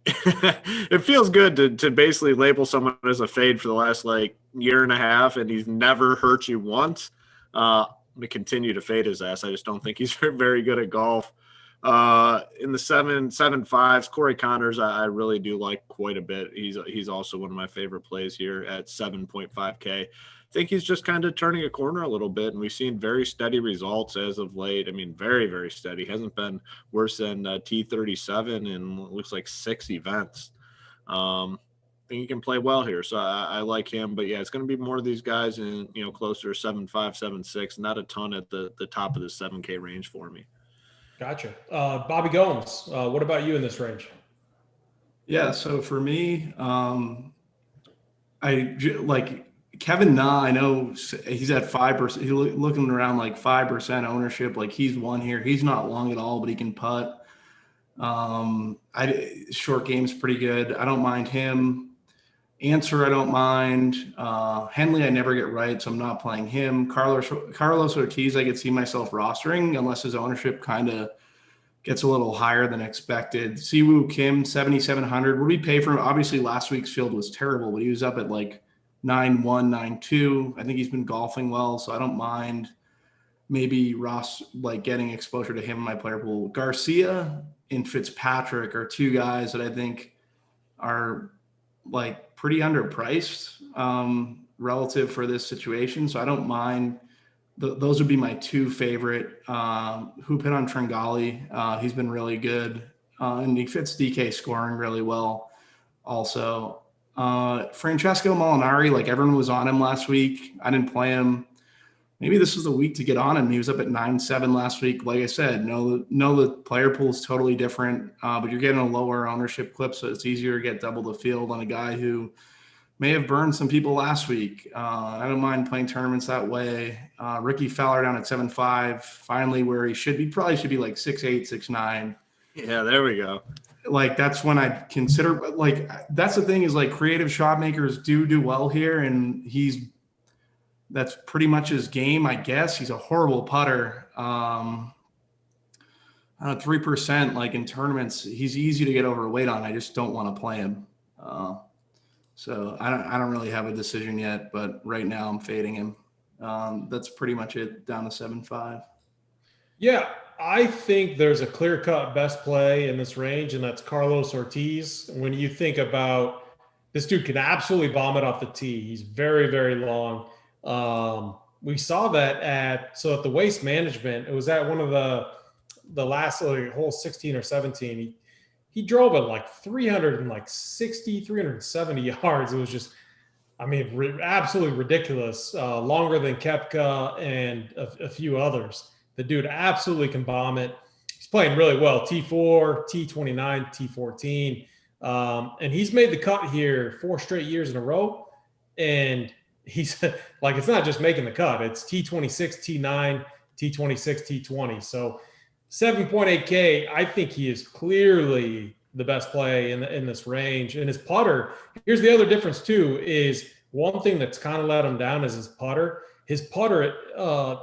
it feels good to basically label someone as a fade for the last year and a half, and he's never hurt you once. I'm gonna continue to fade his ass. I just don't think he's very good at golf. In the 7.5s, Corey Connors, I really do like quite a bit. He's also one of my favorite plays here at 7.5K. I think he's just kind of turning a corner a little bit, and we've seen very steady results as of late. I mean, very, very steady. Hasn't been worse than T37 in looks like 6 events. I think he can play well here, so I like him. But yeah, it's going to be more of these guys in closer to 7.5, 7.6. Not a ton at the top of the 7K range for me. Gotcha. Bobby Gomes, what about you in this range? Yeah, so for me, I like Kevin Na. I know he's at 5%. He's looking around 5% ownership. Like he's one here. He's not long at all, but he can putt. Short game's pretty good. I don't mind him. Answer, I don't mind. Henley, I never get right, so I'm not playing him. Carlos Ortiz, I could see myself rostering unless his ownership kind of gets a little higher than expected. Siwoo Kim, 7,700. What did we pay for him? Obviously, last week's field was terrible, but he was up at 9.1, 9.2. I think he's been golfing well, so I don't mind maybe Ross getting exposure to him in my player pool. Garcia and Fitzpatrick are two guys that I think are pretty underpriced relative for this situation. So I don't mind. Those would be my 2 favorite. Hoop hit on Tringali. He's been really good. And he fits DK scoring really well also. Francesco Molinari, everyone was on him last week. I didn't play him. Maybe this was the week to get on him. He was up at 9.7 last week. Like I said, the player pool is totally different, but you're getting a lower ownership clip, so it's easier to get double the field on a guy who may have burned some people last week. I don't mind playing tournaments that way. Ricky Fowler down at 7.5, finally where he should be, probably should be 6.8, 6.9. Yeah, there we go. like that's when I'd consider, like that's the thing is like creative shot makers do well here, and that's pretty much his game, I guess. He's a horrible putter. I don't know, 3%, like in tournaments, he's easy to get overweight on. I just don't want to play him. So I don't really have a decision yet, but right now I'm fading him. That's pretty much it, down to 7.5. Yeah, I think there's a clear-cut best play in this range, and that's Carlos Ortiz. When you think about this dude can absolutely bomb it off the tee. He's very, very long. We saw that at the Waste Management. It was at one of the last hole 16 or 17. He drove it like 360, 370 yards. It was just, I mean, absolutely ridiculous. Longer than Koepka and a few others. The dude absolutely can bomb it. He's playing really well. T4, T29, T14. And he's made the cut here 4 straight years in a row. And he's like, it's not just making the cut. It's T26, T9, T26, T20. So 7.8K, I think he is clearly the best play in this range. And his putter, here's the other difference too, is one thing that's kind of let him down is his putter. His putter,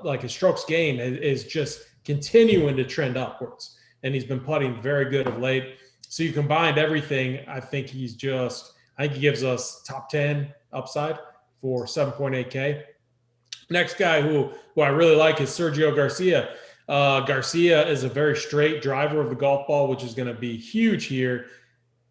like his strokes gained, is just continuing to trend upwards. And he's been putting very good of late. So you combined everything, I think he gives us top 10 upside for 7.8K. Next guy who I really like is Sergio Garcia. Garcia is a very straight driver of the golf ball, which is going to be huge here.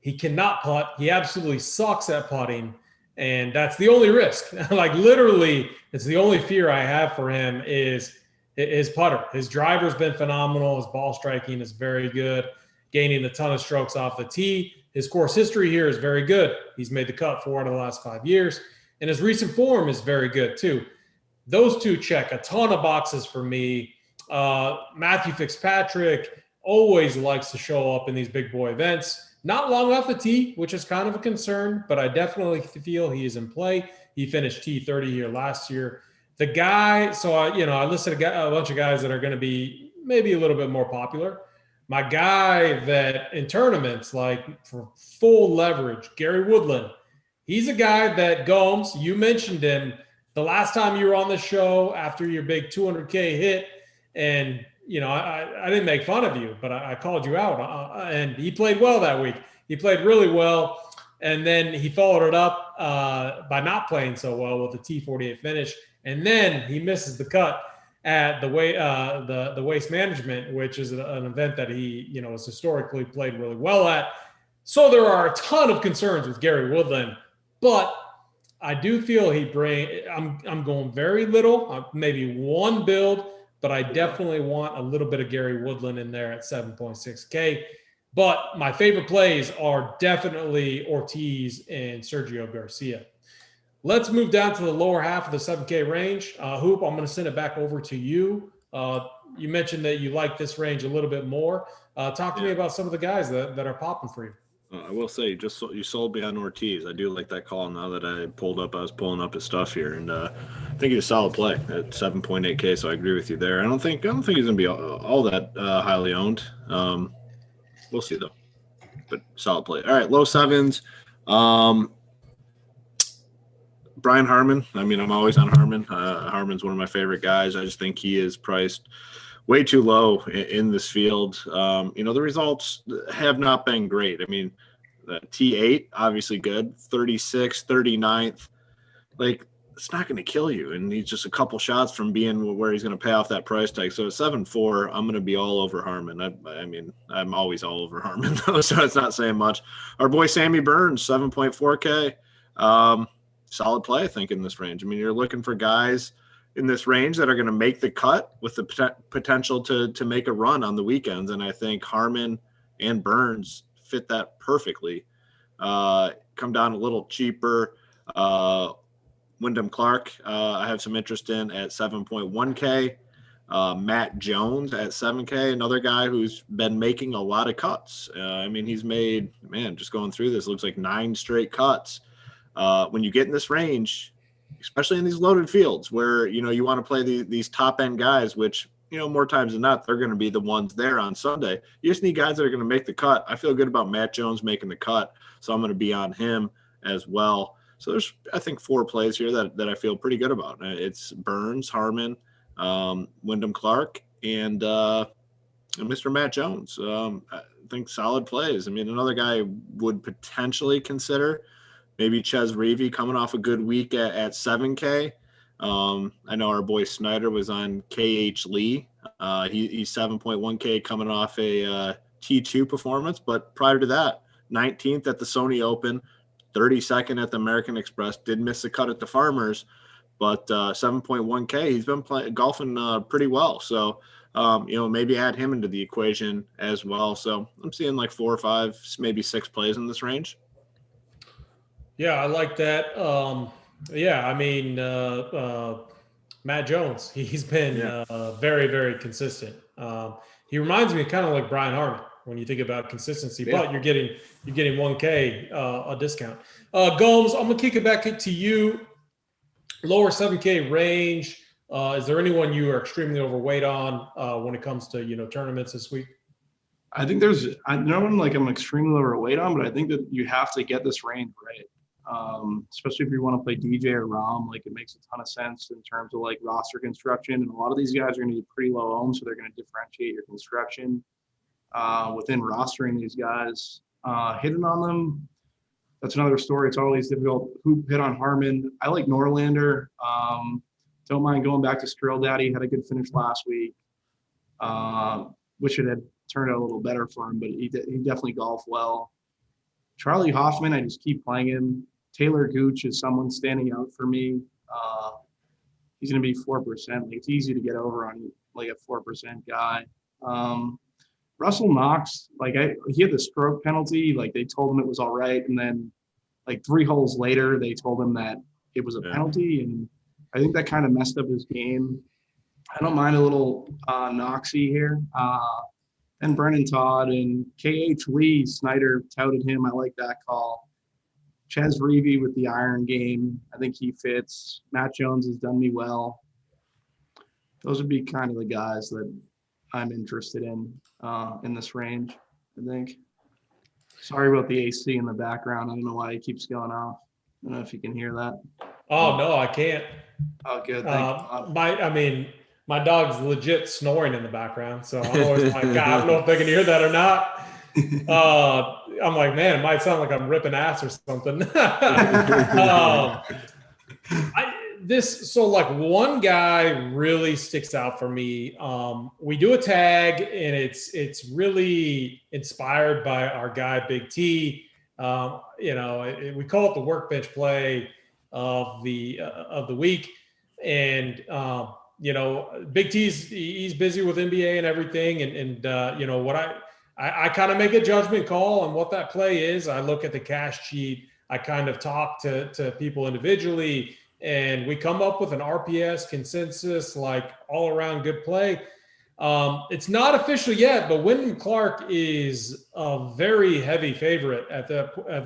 He cannot putt. He absolutely sucks at putting, and that's the only risk. Like literally, it's the only fear I have for him is his putter. His driver's been phenomenal. His ball striking is very good, gaining a ton of strokes off the tee. His course history here is very good. He's made the cut 4 out of the last 5 years, and his recent form is very good too. Those two check a ton of boxes for me. Matthew Fitzpatrick always likes to show up in these big boy events. Not long off the tee, which is kind of a concern, but I definitely feel he is in play. He finished T30 here last year. The guy, so I listed a bunch of guys that are going to be maybe a little bit more popular. My guy that in tournaments, like for full leverage, Gary Woodland. He's a guy that Gomes, you mentioned him the last time you were on the show after your big 200K hit. And, I didn't make fun of you, but I called you out. And he played well that week. He played really well. And then he followed it up by not playing so well with the T48 finish. And then he misses the cut at the Waste Management, which is an event that he, has historically played really well at. So there are a ton of concerns with Gary Woodland. But I do feel I'm going very little, maybe one build, but I definitely want a little bit of Gary Woodland in there at 7.6K. But my favorite plays are definitely Ortiz and Sergio Garcia. Let's move down to the lower half of the 7K range. Hoop, I'm going to send it back over to you. You mentioned that you like this range a little bit more. Talk to me about some of the guys that are popping for you. I will say, you sold me on Ortiz. I do like that call now that I was pulling up his stuff here, and I think he's a solid play at 7.8K. So I agree with you there. I don't think he's going to be all that highly owned. We'll see though, but solid play. All right, low sevens. Brian Harmon. I mean, I'm always on Harmon. Harmon's one of my favorite guys. I just think he is priced way too low in this field. The results have not been great. I mean, the T8, obviously good, 36, 39th. Like, it's not going to kill you. And he's just a couple shots from being where he's going to pay off that price tag. So at 7.4, I'm going to be all over Harmon. I mean, I'm always all over Harmon, though, so it's not saying much. Our boy Sammy Burns, 7.4K. Solid play, I think, in this range. I mean, you're looking for guys in this range that are going to make the cut with the potential to make a run on the weekends. And I think Harmon and Burns fit that perfectly. Come down a little cheaper. Wyndham Clark, I have some interest in at 7.1K. Matt Jones at 7K, another guy who's been making a lot of cuts. I mean, he's made, just going through this, looks like 9 straight cuts. When you get in this range, especially in these loaded fields where, you want to play these top end guys, which, more times than not, they're going to be the ones there on Sunday. You just need guys that are going to make the cut. I feel good about Matt Jones making the cut, so I'm going to be on him as well. So there's, I think, 4 plays here that I feel pretty good about. It's Burns, Harmon, Wyndham Clark, and Mr. Matt Jones. I think solid plays. I mean, another guy would potentially consider maybe Ches Reavie coming off a good week at 7K. I know our boy Snyder was on KH Lee. He's 7.1K coming off a T2 performance, but prior to that, 19th at the Sony Open, 32nd at the American Express, did miss a cut at the Farmers, but 7.1K, he's been golfing pretty well. So, maybe add him into the equation as well. So I'm seeing like 4 or 5, maybe 6 plays in this range. Yeah, I like that. Matt Jones, he's been very, very consistent. He reminds me kind of like Brian Harmon when you think about consistency, but you're getting 1K a discount. Gomes, I'm gonna kick it back to you. Lower 7K range. Is there anyone you are extremely overweight on when it comes to tournaments this week? I think there's no one like I'm extremely overweight on, but I think that you have to get this range right. Especially if you want to play DJ or Rom, like it makes a ton of sense in terms of like roster construction. And a lot of these guys are going to be pretty low owned, so they're going to differentiate your construction within rostering these guys. Hitting on them, that's another story. It's always difficult. Who hit on Harmon? I like Norlander. Don't mind going back to Skrill Daddy. Had a good finish last week. Wish it had turned out a little better for him, but he definitely golfed well. Charlie Hoffman, I just keep playing him. Taylor Gooch is someone standing out for me. He's going to be 4%. Like, it's easy to get over on like a 4% guy. Russell Knox, he had the stroke penalty. Like, they told him it was all right, and then like 3 holes later, they told him that it was a penalty, and I think that kind of messed up his game. I don't mind a little Knoxy here. And Brennan Todd and KH Lee, Snyder touted him. I like that call. Ches Reavie with the iron game. I think he fits. Matt Jones has done me well. Those would be kind of the guys that I'm interested in this range, I think. Sorry about the AC in the background. I don't know why it keeps going off. I don't know if you can hear that. Oh, no, I can't. Oh, good. Thank you. My dog's legit snoring in the background, so I'm always like, God, I don't know if they can hear that or not. I'm like, man, it might sound like I'm ripping ass or something. One guy really sticks out for me. We do a tag, and it's really inspired by our guy BigT. We call it the workbench play of the week, and Big T's he's busy with NBA and everything, and what I kind of make a judgment call on what that play is. I look at the cash sheet. I kind of talk to people individually, and we come up with an RPS consensus, like all around good play. It's not official yet, but Wyndham Clark is a very heavy favorite at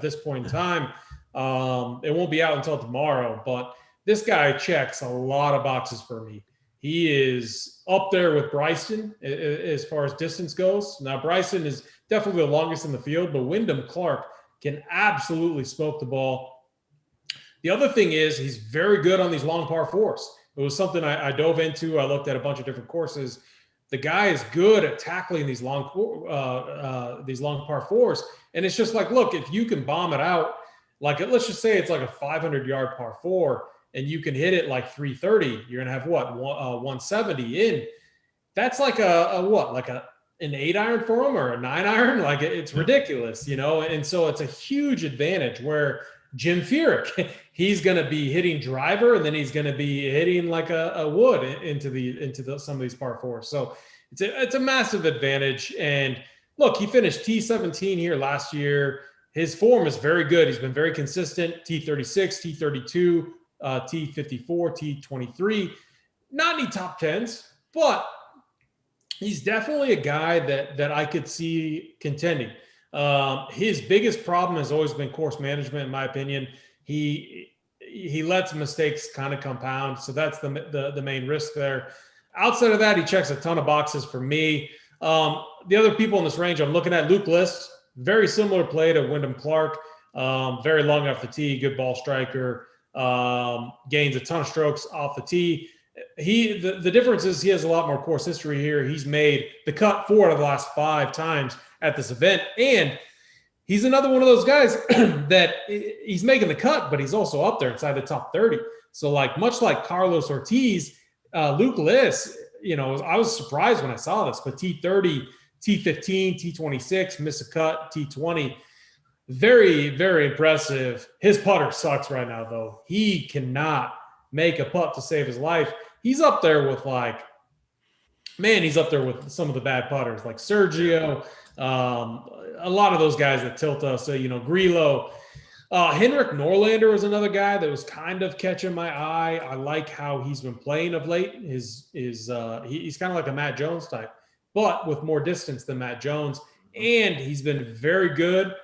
this point in time. It won't be out until tomorrow, but this guy checks a lot of boxes for me. He is up there with Bryson as far as distance goes. Now, Bryson is definitely the longest in the field, but Wyndham Clark can absolutely smoke the ball. The other thing is he's very good on these long par fours. It was something I dove into. I looked at a bunch of different courses. The guy is good at tackling these long par fours. And it's just like, look, if you can bomb it out, like let's just say it's like a 500-yard par four, and you can hit it like 330, you're going to have 170 in. That's like an 8-iron for him or a 9-iron? Like it's ridiculous, And so it's a huge advantage where Jim Furyk, he's going to be hitting driver, and then he's going to be hitting like a wood into some of these par fours. So it's a massive advantage. And look, he finished T17 here last year. His form is very good. He's been very consistent. T36, T32. T54, T23, not any top 10s, but he's definitely a guy that I could see contending. His biggest problem has always been course management, in my opinion. He lets mistakes kind of compound, so that's the main risk there. outside of that, he checks a ton of boxes for me. The other people in this range, I'm looking at Luke List, very similar play to Wyndham Clark, very long off the tee, good ball striker, gains a ton of strokes off the tee. The difference is he has a lot more course history here. He's made the cut 4 out of the last 5 times at this event. And he's another one of those guys that he's making the cut, but he's also up there inside the top 30. So like, much like Carlos Ortiz, Luke List, I was surprised when I saw this, but T30, T15, T26, miss a cut, T20, very, very impressive. His putter sucks right now, though. He cannot make a putt to save his life. He's up there with he's up there with some of the bad putters like Sergio, a lot of those guys that tilt us. So, Grillo. Henrik Norlander is another guy that was kind of catching my eye. I like how he's been playing of late. He's kind of like a Matt Jones type, but with more distance than Matt Jones. And he's been very good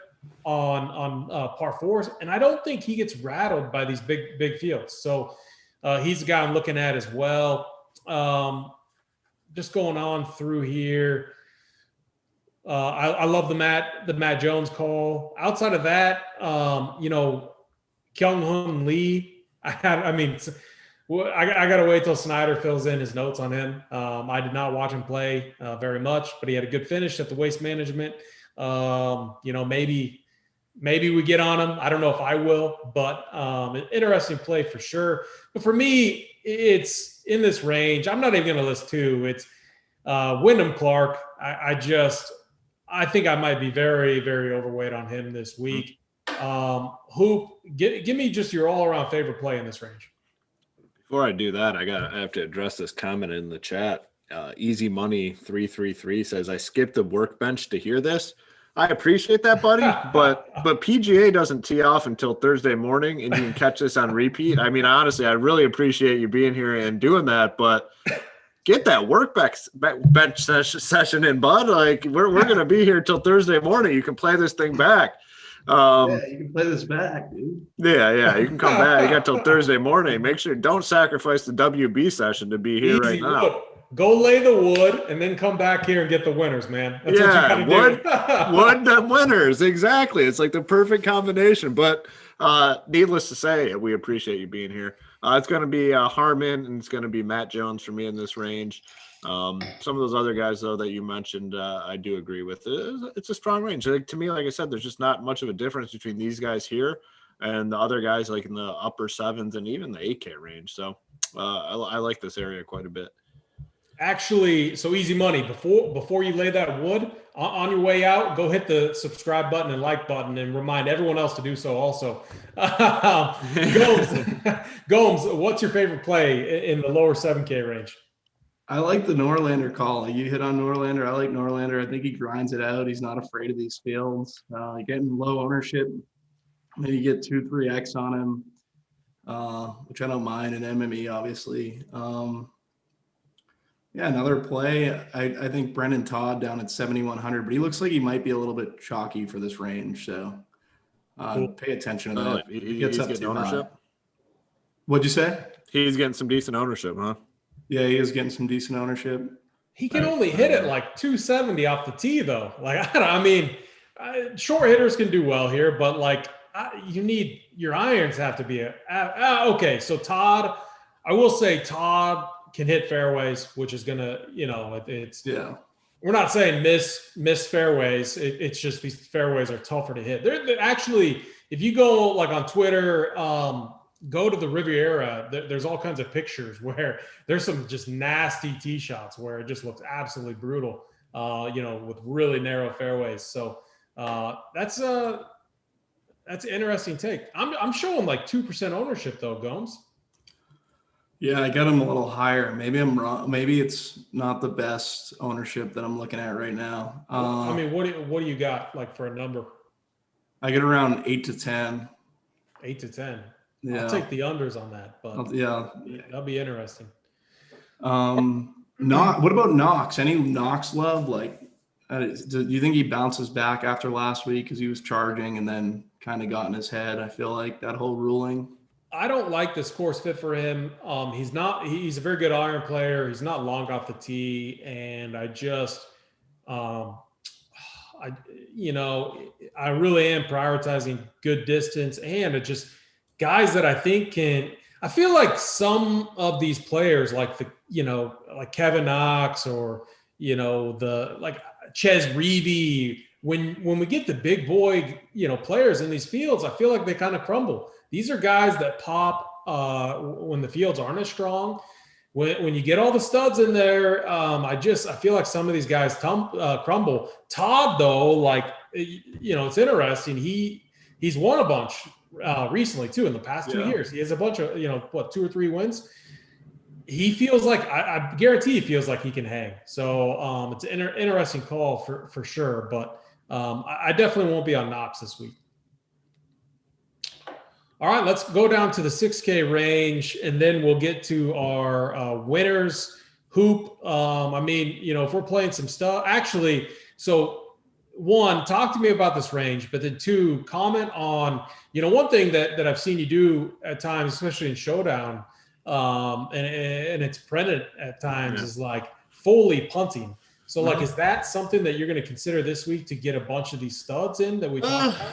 on par 4s. And I don't think he gets rattled by these big fields. So he's a guy I'm looking at as well. Just going on through here. I love the Matt Jones call. Outside of that, Kyung-Hoon Lee. I got to wait till Snyder fills in his notes on him. I did not watch him play very much, but he had a good finish at the Waste Management. Maybe we get on him. I don't know if I will, but an interesting play for sure. But for me, it's in this range. I'm not even going to list 2. It's Wyndham Clark. I think I might be very, very overweight on him this week. Hoop, give me just your all-around favorite play in this range. Before I do that, I have to address this comment in the chat. Easy Money 333 says, I skipped the workbench to hear this. I appreciate that, buddy, but PGA doesn't tee off until Thursday morning, and you can catch this on repeat. I mean, honestly, I really appreciate you being here and doing that, but get that bench session in, bud. Like, we're going to be here till Thursday morning. You can play this thing back. You can play this back, dude. Yeah, you can come back. You got till Thursday morning. Make sure don't sacrifice the WB session to be here right now. Wood. Go lay the wood and then come back here and get the winners, man. That's what you gotta do. wood the winners. Exactly. It's like the perfect combination. But needless to say, we appreciate you being here. It's going to be Harmon, and it's going to be Matt Jones for me in this range. Some of those other guys, though, that you mentioned, I do agree with. It's a strong range. To me, like I said, there's just not much of a difference between these guys here and the other guys like in the upper 7s and even the 8K range. So I like this area quite a bit. Actually, so Easy Money, before you lay that wood, on your way out, go hit the subscribe button and like button and remind everyone else to do so also. Gomes, what's your favorite play in the lower 7K range? I like the Norlander call. You hit on Norlander. I like Norlander. I think he grinds it out. He's not afraid of these fields. Getting low ownership, maybe get 2-3X on him, which I don't mind in MME, obviously. Another play. I think Brendan Todd down at 7,100, but he looks like he might be a little bit chalky for this range. So pay attention to that. He gets up to ownership. What'd you say? He's getting some decent ownership, huh? Yeah, he is getting some decent ownership. He can only hit it like 270 off the tee, though. Like, short hitters can do well here, but like your irons have to be okay. So Todd, I will say Todd can hit fairways, which is gonna, we're not saying miss fairways. It's just these fairways are tougher to hit. They're actually, if you go like on Twitter, go to the Riviera, there's all kinds of pictures where there's some just nasty tee shots where it just looks absolutely brutal, with really narrow fairways. So that's an interesting take. I'm showing like 2% ownership though, Gomes. Yeah, I got him a little higher. Maybe I'm wrong. Maybe it's not the best ownership that I'm looking at right now. What do you got like for a number? I get around 8 to 10. 8 to 10. Yeah. I'll take the unders on that, but that'll be interesting. What about Knox? Any Knox love? Like, do you think he bounces back after last week because he was charging and then kind of got in his head? I feel like that whole ruling. I don't like this course fit for him. He's a very good iron player. He's not long off the tee. And I just, I really am prioritizing good distance and guys that I think I feel like some of these players like like Kevin Knox or, like Ches Reavie, when we get the big boy, players in these fields, I feel like they kind of crumble. These are guys that pop when the fields aren't as strong. When you get all the studs in there, I feel like some of these guys crumble. Todd, though, it's interesting. He's won a bunch recently too in the past 2 years. He has a bunch of 2 or 3 wins. He feels like I guarantee he feels like he can hang. So it's an interesting call for sure. But I definitely won't be on Knox this week. All right, let's go down to the 6K range, and then we'll get to our winners. Hoop. If we're playing some stuff, actually, so 1, talk to me about this range, but then 2, comment on, one thing that I've seen you do at times, especially in Showdown, and it's printed at times, is like fully punting. So is that something that you're going to consider this week to get a bunch of these studs in that we talked about?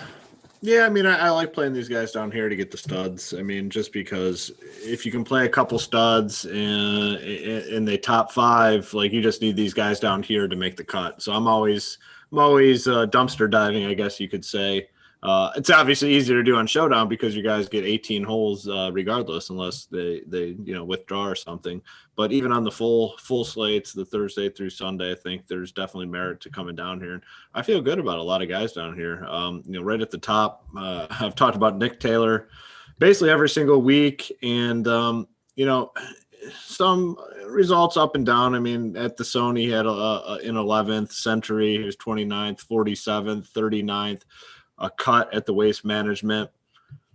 Yeah, I like playing these guys down here to get the studs. just because if you can play a couple studs and they top 5, you just need these guys down here to make the cut. So I'm always dumpster diving, I guess you could say. It's obviously easier to do on Showdown because you guys get 18 holes regardless, unless they withdraw or something. But even on the full slates, the Thursday through Sunday, I think there's definitely merit to coming down here. And I feel good about a lot of guys down here. Right at the top, I've talked about Nick Taylor basically every single week, and some results up and down. At the Sony, he had an 11th, Century, he was 29th, 47th, 39th. A cut at the Waste Management,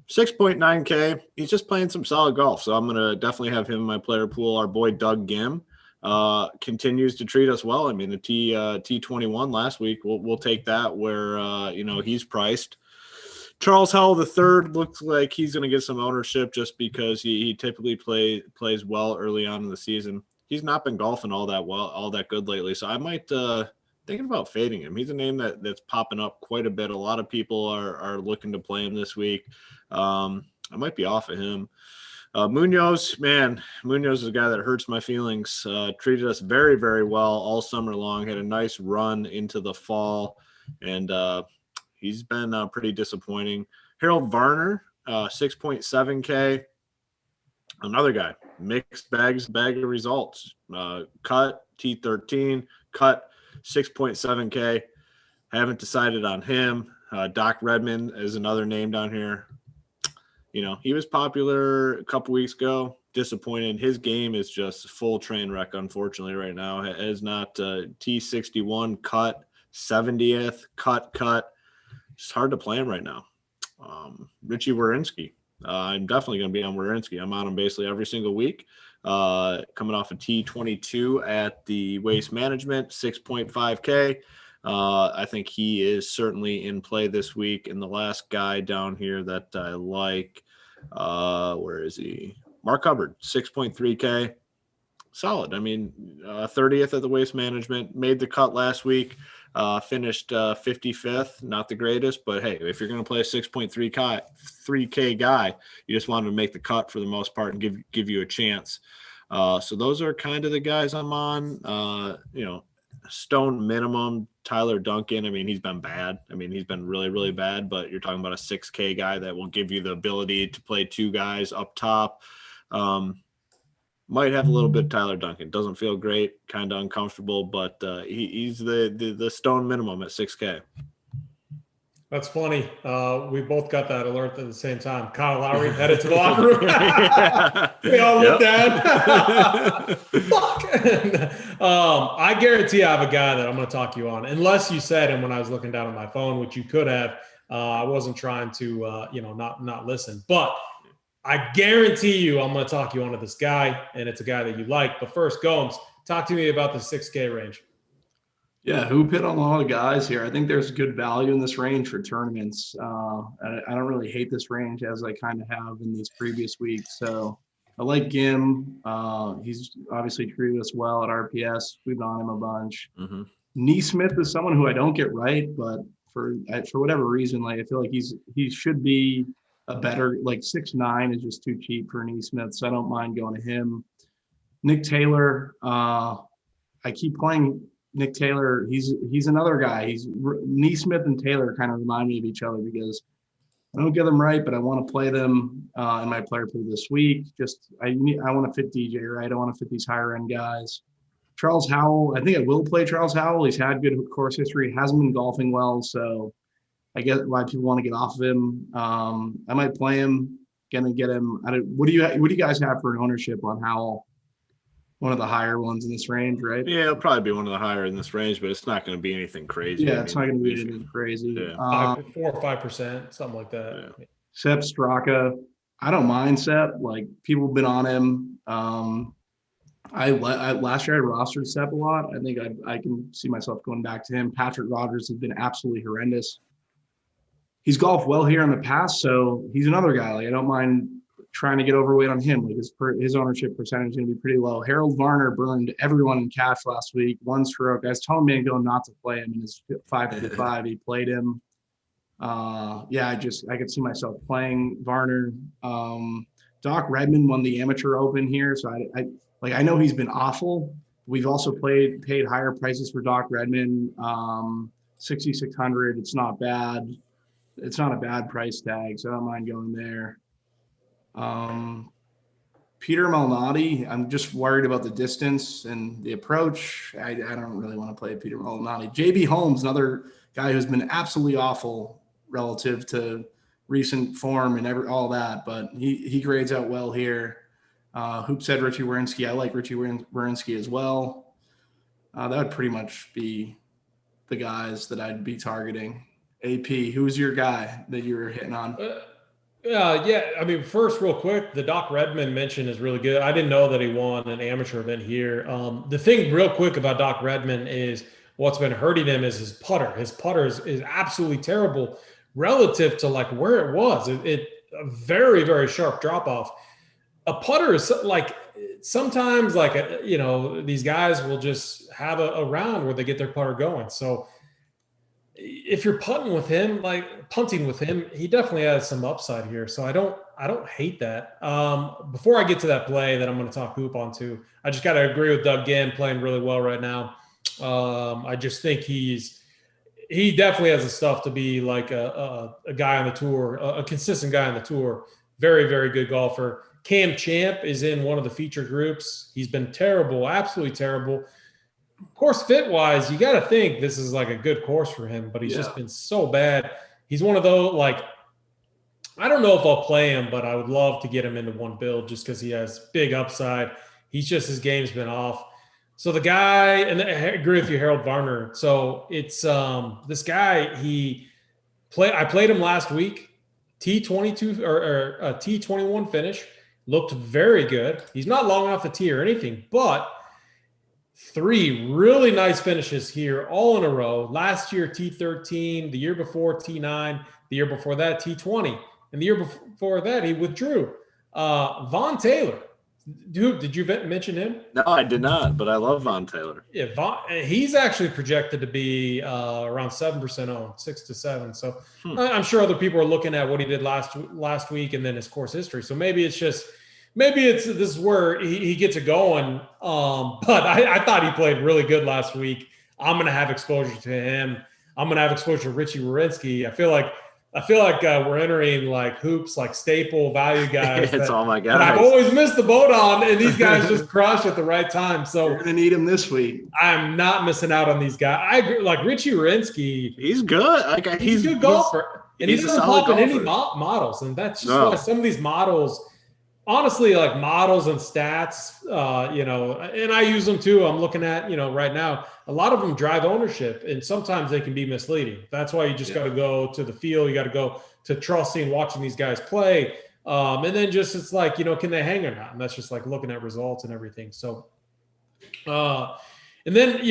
6.9K. He's just playing some solid golf. So I'm going to definitely have him in my player pool. Our boy Doug Gim continues to treat us well. The T21 last week, we'll take that where, he's priced. Charles Howell III looks like he's going to get some ownership just because he typically plays well early on in the season. He's not been golfing all that good lately. So I might thinking about fading him. He's a name that's popping up quite a bit. A lot of people are looking to play him this week. I might be off of him. Munoz is a guy that hurts my feelings. Treated us very, very well all summer long. Had a nice run into the fall, and he's been pretty disappointing. Harold Varner, 6.7K. Another guy, mixed bag of results. Cut, T13, cut, 6.7K. Haven't decided on him. Doc Redman is another name down here. He was popular a couple weeks ago. Disappointed. His game is just full train wreck, unfortunately, right now. Has not T61 cut, 70th cut. It's hard to play him right now. Richie Warinski. I'm definitely going to be on Warinski. I'm on him basically every single week. Coming off a T22 at the Waste Management, 6.5K. I think he is certainly in play this week. And the last guy down here that I like, where is he? Mark Hubbard, 6.3K. Solid. 30th at the Waste Management, made the cut last week. Finished 55th, not the greatest, but hey, if you're going to play a 6.3K guy, you just want him to make the cut for the most part and give you a chance. So those are kind of the guys I'm on. Stone minimum, Tyler Duncan. He's been bad. He's been really, really bad, but you're talking about a 6K guy that will give you the ability to play 2 guys up top. Might have a little bit of Tyler Duncan. Doesn't feel great, kind of uncomfortable, but he's the stone minimum at 6K. That's funny. We both got that alert at the same time. Kyle Lowry headed to the locker room. We all looked down. Fuck. I guarantee I have a guy that I'm going to talk you on, unless you said him when I was looking down at my phone, which you could have. I wasn't trying to, not listen. But I guarantee you I'm going to talk you onto this guy, and it's a guy that you like. But first, Gomes, talk to me about the 6K range. Yeah, hoop hit on a lot of guys here. I think there's good value in this range for tournaments. I don't really hate this range as I kind of have in these previous weeks. So I like Gim. He's obviously treated us well at RPS. We've on him a bunch. Mm-hmm. Neesmith is someone who I don't get right, but for whatever reason, like I feel like he should be a better, like 6'9" is just too cheap for Neesmith, so I don't mind going to him. Nick Taylor, I keep playing Nick Taylor. He's another guy. Neesmith and Taylor kind of remind me of each other because I don't get them right, but I want to play them in my player pool this week. I want to fit DJ right. I want to fit these higher end guys. Charles Howell, I think I will play Charles Howell. He's had good course history, hasn't been golfing well, so I get why people want to get off of him. I might play him, gonna get him. What do you guys have for an ownership on Howell? One of the higher ones in this range, right? Yeah, it'll probably be one of the higher in this range, but it's not going to be anything crazy. Yeah, it's not going to be anything crazy. Yeah. 4 or 5%, something like that. Yeah. Sepp Straka, I don't mind Sepp. Like people have been on him. I last year I rostered Sepp a lot. I think I can see myself going back to him. Patrick Rogers has been absolutely horrendous. He's golfed well here in the past, so he's another guy. Like I don't mind trying to get overweight on him. Like his ownership percentage is going to be pretty low. Harold Varner burned everyone in cash last week. 1 stroke. I was telling Mango not to play him in his 555. He played him. Yeah, I could see myself playing Varner. Doc Redman won the Amateur Open here, so I know he's been awful. We've also paid higher prices for Doc Redman. 6,600. It's not bad. It's not a bad price tag, so I don't mind going there. Peter Molinari, I'm just worried about the distance and the approach. I don't really want to play Peter Molinari. JB Holmes, another guy who's been absolutely awful relative to recent form and all that, but he grades out well here. Hoop said Richie Warinski. I like Richie Warinski as well. That would pretty much be the guys that I'd be targeting. AP, who's your guy that you were hitting on? Yeah, I mean, first, real quick, the Doc Redman mention is really good. I didn't know that he won an amateur event here. The thing real quick about Doc Redman is what's been hurting him is his putter. His putter is absolutely terrible relative to like where it was. It a very, very sharp drop off. A putter is like sometimes like, these guys will just have a round where they get their putter going. So if you're punting with him, he definitely has some upside here. So I don't hate that. Before I get to that play that I'm going to talk hoop on to, I just got to agree with Doug Ginn playing really well right now. I just think he definitely has the stuff to be like a guy on the tour, a consistent guy on the tour. Very, very good golfer. Cam Champ is in one of the feature groups. He's been terrible, absolutely terrible. Course fit wise, you got to think this is like a good course for him, but he's just been so bad. He's one of those, like, I don't know if I'll play him, but I would love to get him into one build just because he has big upside. His game's been off. So the guy, and I agree with you, Harold Varner. So it's this guy, I played him last week, T22 or a T21 finish, looked very good. He's not long off the tee or anything, but 3 really nice finishes here all in a row. Last year, T13, the year before, T9, the year before that, T20, and the year before that, he withdrew. Vaughn Taylor, dude, did you mention him? No, I did not, but I love Vaughn Taylor. Yeah, he's actually projected to be around 7% owned, 6 to 7. So I'm sure other people are looking at what he did last week and then his course history. So maybe this is where he gets it going. But I thought he played really good last week. I'm going to have exposure to him. I'm going to have exposure to Richie Warinski. I feel like we're entering like hoops, like staple value guys. It's all my guys. I've always missed the boat on, and these guys just crush at the right time. So we're going to need him this week. I'm not missing out on these guys. I agree. Like Richie Warinski. He's good. Like he's a good golfer. And he doesn't pop in any models. And that's just why some of these models – honestly, like models and stats, and I use them too. I'm looking at, right now, a lot of them drive ownership, and sometimes they can be misleading. That's why you just got to go to the field. You got to go to trusting, watching these guys play. And then it's like, can they hang or not? And that's just like looking at results and everything. So And then,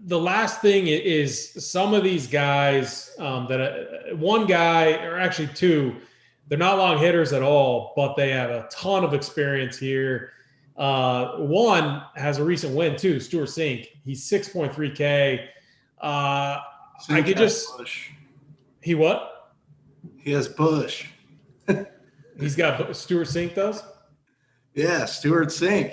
the last thing is some of these guys one guy, or actually two, they're not long hitters at all, but they have a ton of experience here. One has a recent win too, Stuart Sink. He's 6.3K. I could just Bush. He what? He has Bush. He's got Stuart Sink does? Yeah, Stuart Sink.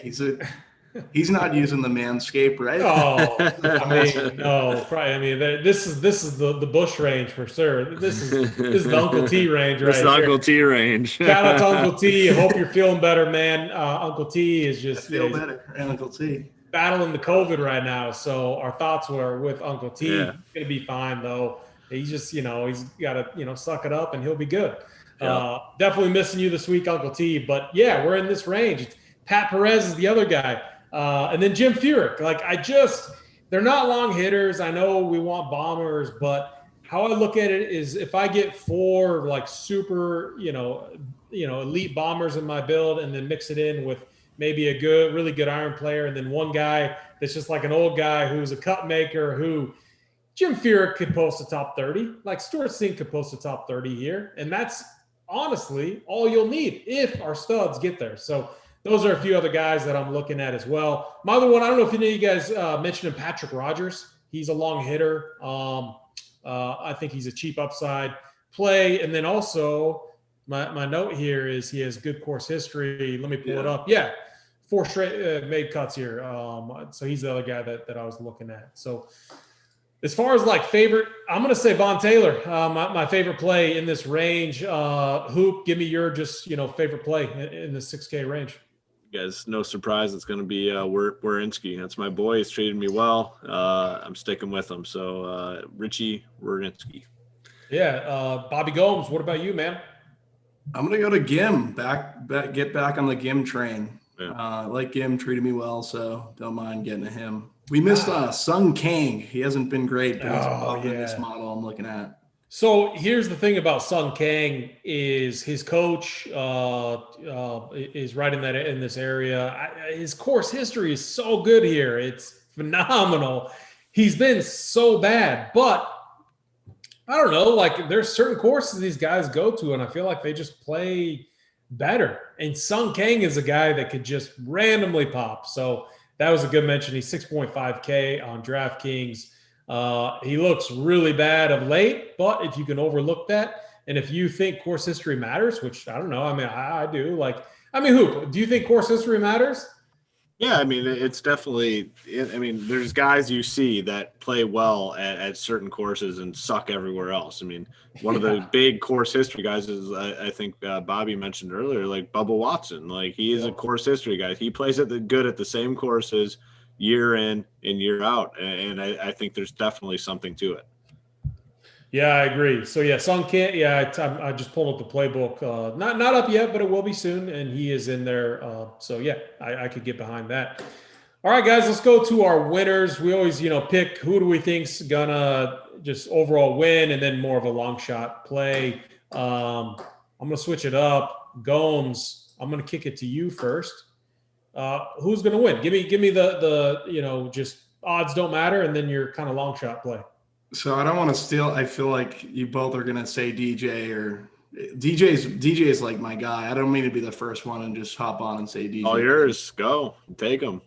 He's not using the Manscaped, right? Oh, no, probably. I mean, this is the Bush range for sure. This is the Uncle T range, right? This is the Uncle T range. Shout out to Uncle T. Hope you're feeling better, man. Uncle T is just better, Uncle T. Battling the COVID right now, so our thoughts were with Uncle T. Yeah. He's gonna be fine though. He's just, he's got to, suck it up and he'll be good. Yeah. Definitely missing you this week, Uncle T. But yeah, we're in this range. Pat Perez is the other guy. And then Jim Furyk. They're not long hitters. I know we want bombers, but how I look at it is if I get 4 super, elite bombers in my build and then mix it in with maybe a really good iron player, and then one guy that's just like an old guy who's a cut maker who Jim Furyk could post a top 30. Like Stuart Sink could post a top 30 here. And that's honestly all you'll need if our studs get there. So those are a few other guys that I'm looking at as well. My other one, I don't know if any of you guys mentioned him, Patrick Rogers. He's a long hitter. I think he's a cheap upside play. And then also my note here is he has good course history. Let me pull it up. Yeah, 4 straight made cuts here. So he's the other guy that I was looking at. So as far as favorite, I'm going to say Von Taylor, my favorite play in this range. Hoop, give me your favorite play in the 6K range. Guys, no surprise, it's going to be Warinski. That's my boy. He's treated me well. I'm sticking with him. So Richie Warinski. Yeah, Bobby Gomes. What about you, man? I'm going to go to Gim. Get back on the Gim train. Yeah. Gim treated me well, so don't mind getting to him. We missed Sung Kang. He hasn't been great, but he's above in this model I'm looking at. So here's the thing about Sung Kang is his coach is right in this area. His course history is so good here. It's phenomenal. He's been so bad, but I don't know, there's certain courses these guys go to, and I feel like they just play better. And Sung Kang is a guy that could just randomly pop. So that was a good mention. He's 6.5K on DraftKings. He looks really bad of late, but if you can overlook that, and if you think course history matters, which I don't know, I do. Hoop, do you think course history matters? Yeah, it's definitely. There's guys you see that play well at certain courses and suck everywhere else. One of the big course history guys is I think Bobby mentioned earlier, Bubba Watson. He is a course history guy. He plays good at the same courses year in and year out, and I think there's definitely something to it. Yeah, I agree. So yeah, Sung Kang. Yeah, I just pulled up the playbook. Not up yet, but it will be soon, and he is in there. So yeah, I could get behind that. All right, guys, let's go to our winners. We always pick who do we think's gonna just overall win, and then more of a long shot play. I'm gonna switch it up. Gomes, I'm gonna kick it to you first. Who's gonna win? Give me the just odds don't matter, and then your kind of long shot play. So I don't want to steal. I feel like you both are going to say DJ or DJ's like my guy. I don't mean to be the first one and just hop on and say DJ. All yours. Go. Take him.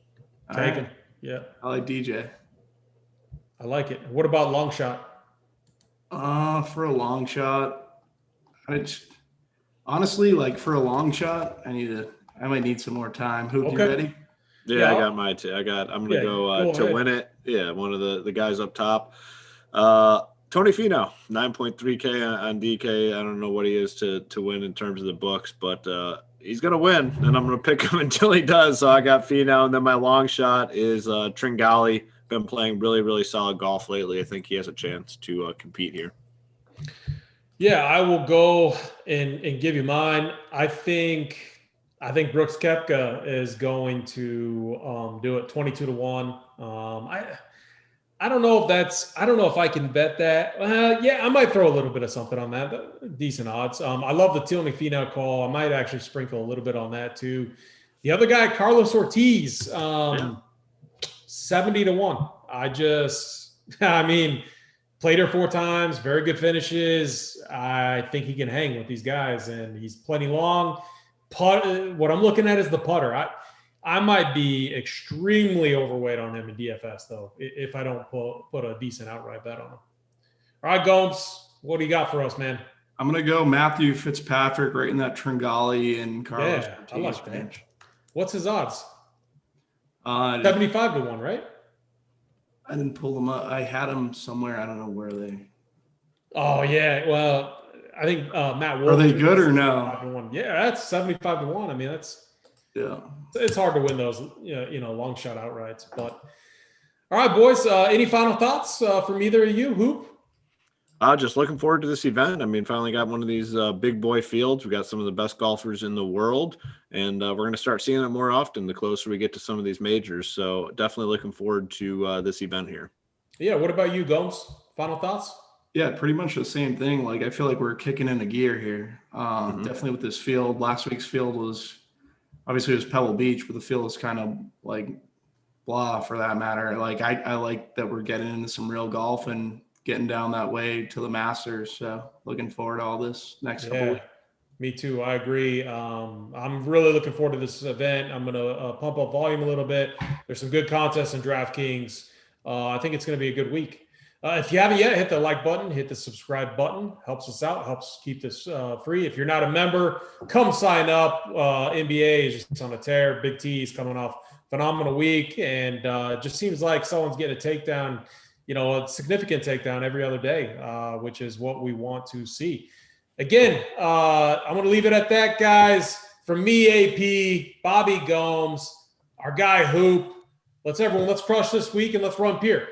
Take him. Yeah. I like DJ. I like it. What about long shot? For a long shot, honestly, for a long shot, I might need some more time. Hoop, you ready? Yeah, I got my I'm going to go to win it. Yeah, one of the guys up top. Tony Finau, 9.3K on DK. I don't know what he is to win in terms of the books, but he's going to win, and I'm going to pick him until he does. So I got Finau, and then my long shot is Tringali. Been playing really, really solid golf lately. I think he has a chance to compete here. Yeah, I will go and give you mine. I think Brooks Koepka is going to do it 22-1. I don't know if I can bet that. Yeah, I might throw a little bit of something on that. Decent odds. I love the Tony Finau call. I might actually sprinkle a little bit on that too. The other guy, Carlos Ortiz, 70-1. I mean, played her 4 times, very good finishes. I think he can hang with these guys, and he's plenty long. What I'm looking at is the putter. I might be extremely overweight on him in DFS, though, if I don't put a decent outright bet on him. All right, Gomes, what do you got for us, man? I'm going to go Matthew Fitzpatrick right in that Tringali and Carlos Yeah, Ortiz I like that. range. What's his odds? 75-1, right? I didn't pull them up. I had them somewhere. I don't know where they. Oh, yeah. Well, I think Matt Wolf. Are they good or no? 75-1. Yeah, that's 75-1. I mean, it's hard to win those, long shot outrights. But all right, boys. Any final thoughts from either of you? Hoop? Just looking forward to this event. I mean, finally got one of these big boy fields. We got some of the best golfers in the world, and we're going to start seeing it more often the closer we get to some of these majors. So definitely looking forward to this event here. Yeah. What about you, Gomes? Final thoughts? Yeah, pretty much the same thing. Like, I feel like we're kicking into gear here. Definitely with this field. Last week's field was obviously it was Pebble Beach, but the field is kind of like blah for that matter. Like, I like that we're getting into some real golf and getting down that way to the Masters. So looking forward to all this next couple weeks. Me too. I agree. I'm really looking forward to this event. I'm going to pump up volume a little bit. There's some good contests in DraftKings. I think it's going to be a good week. If you haven't yet, hit the like button, hit the subscribe button. Helps us out, helps keep this free. If you're not a member, come sign up. NBA is just on a tear. Big T is coming off phenomenal week, and it just seems like someone's getting a takedown, a significant takedown every other day, which is what we want to see. Again, I'm going to leave it at that, guys. From me, AP, Bobby Gomes, our guy Hoop. Let's crush this week and let's run Pier.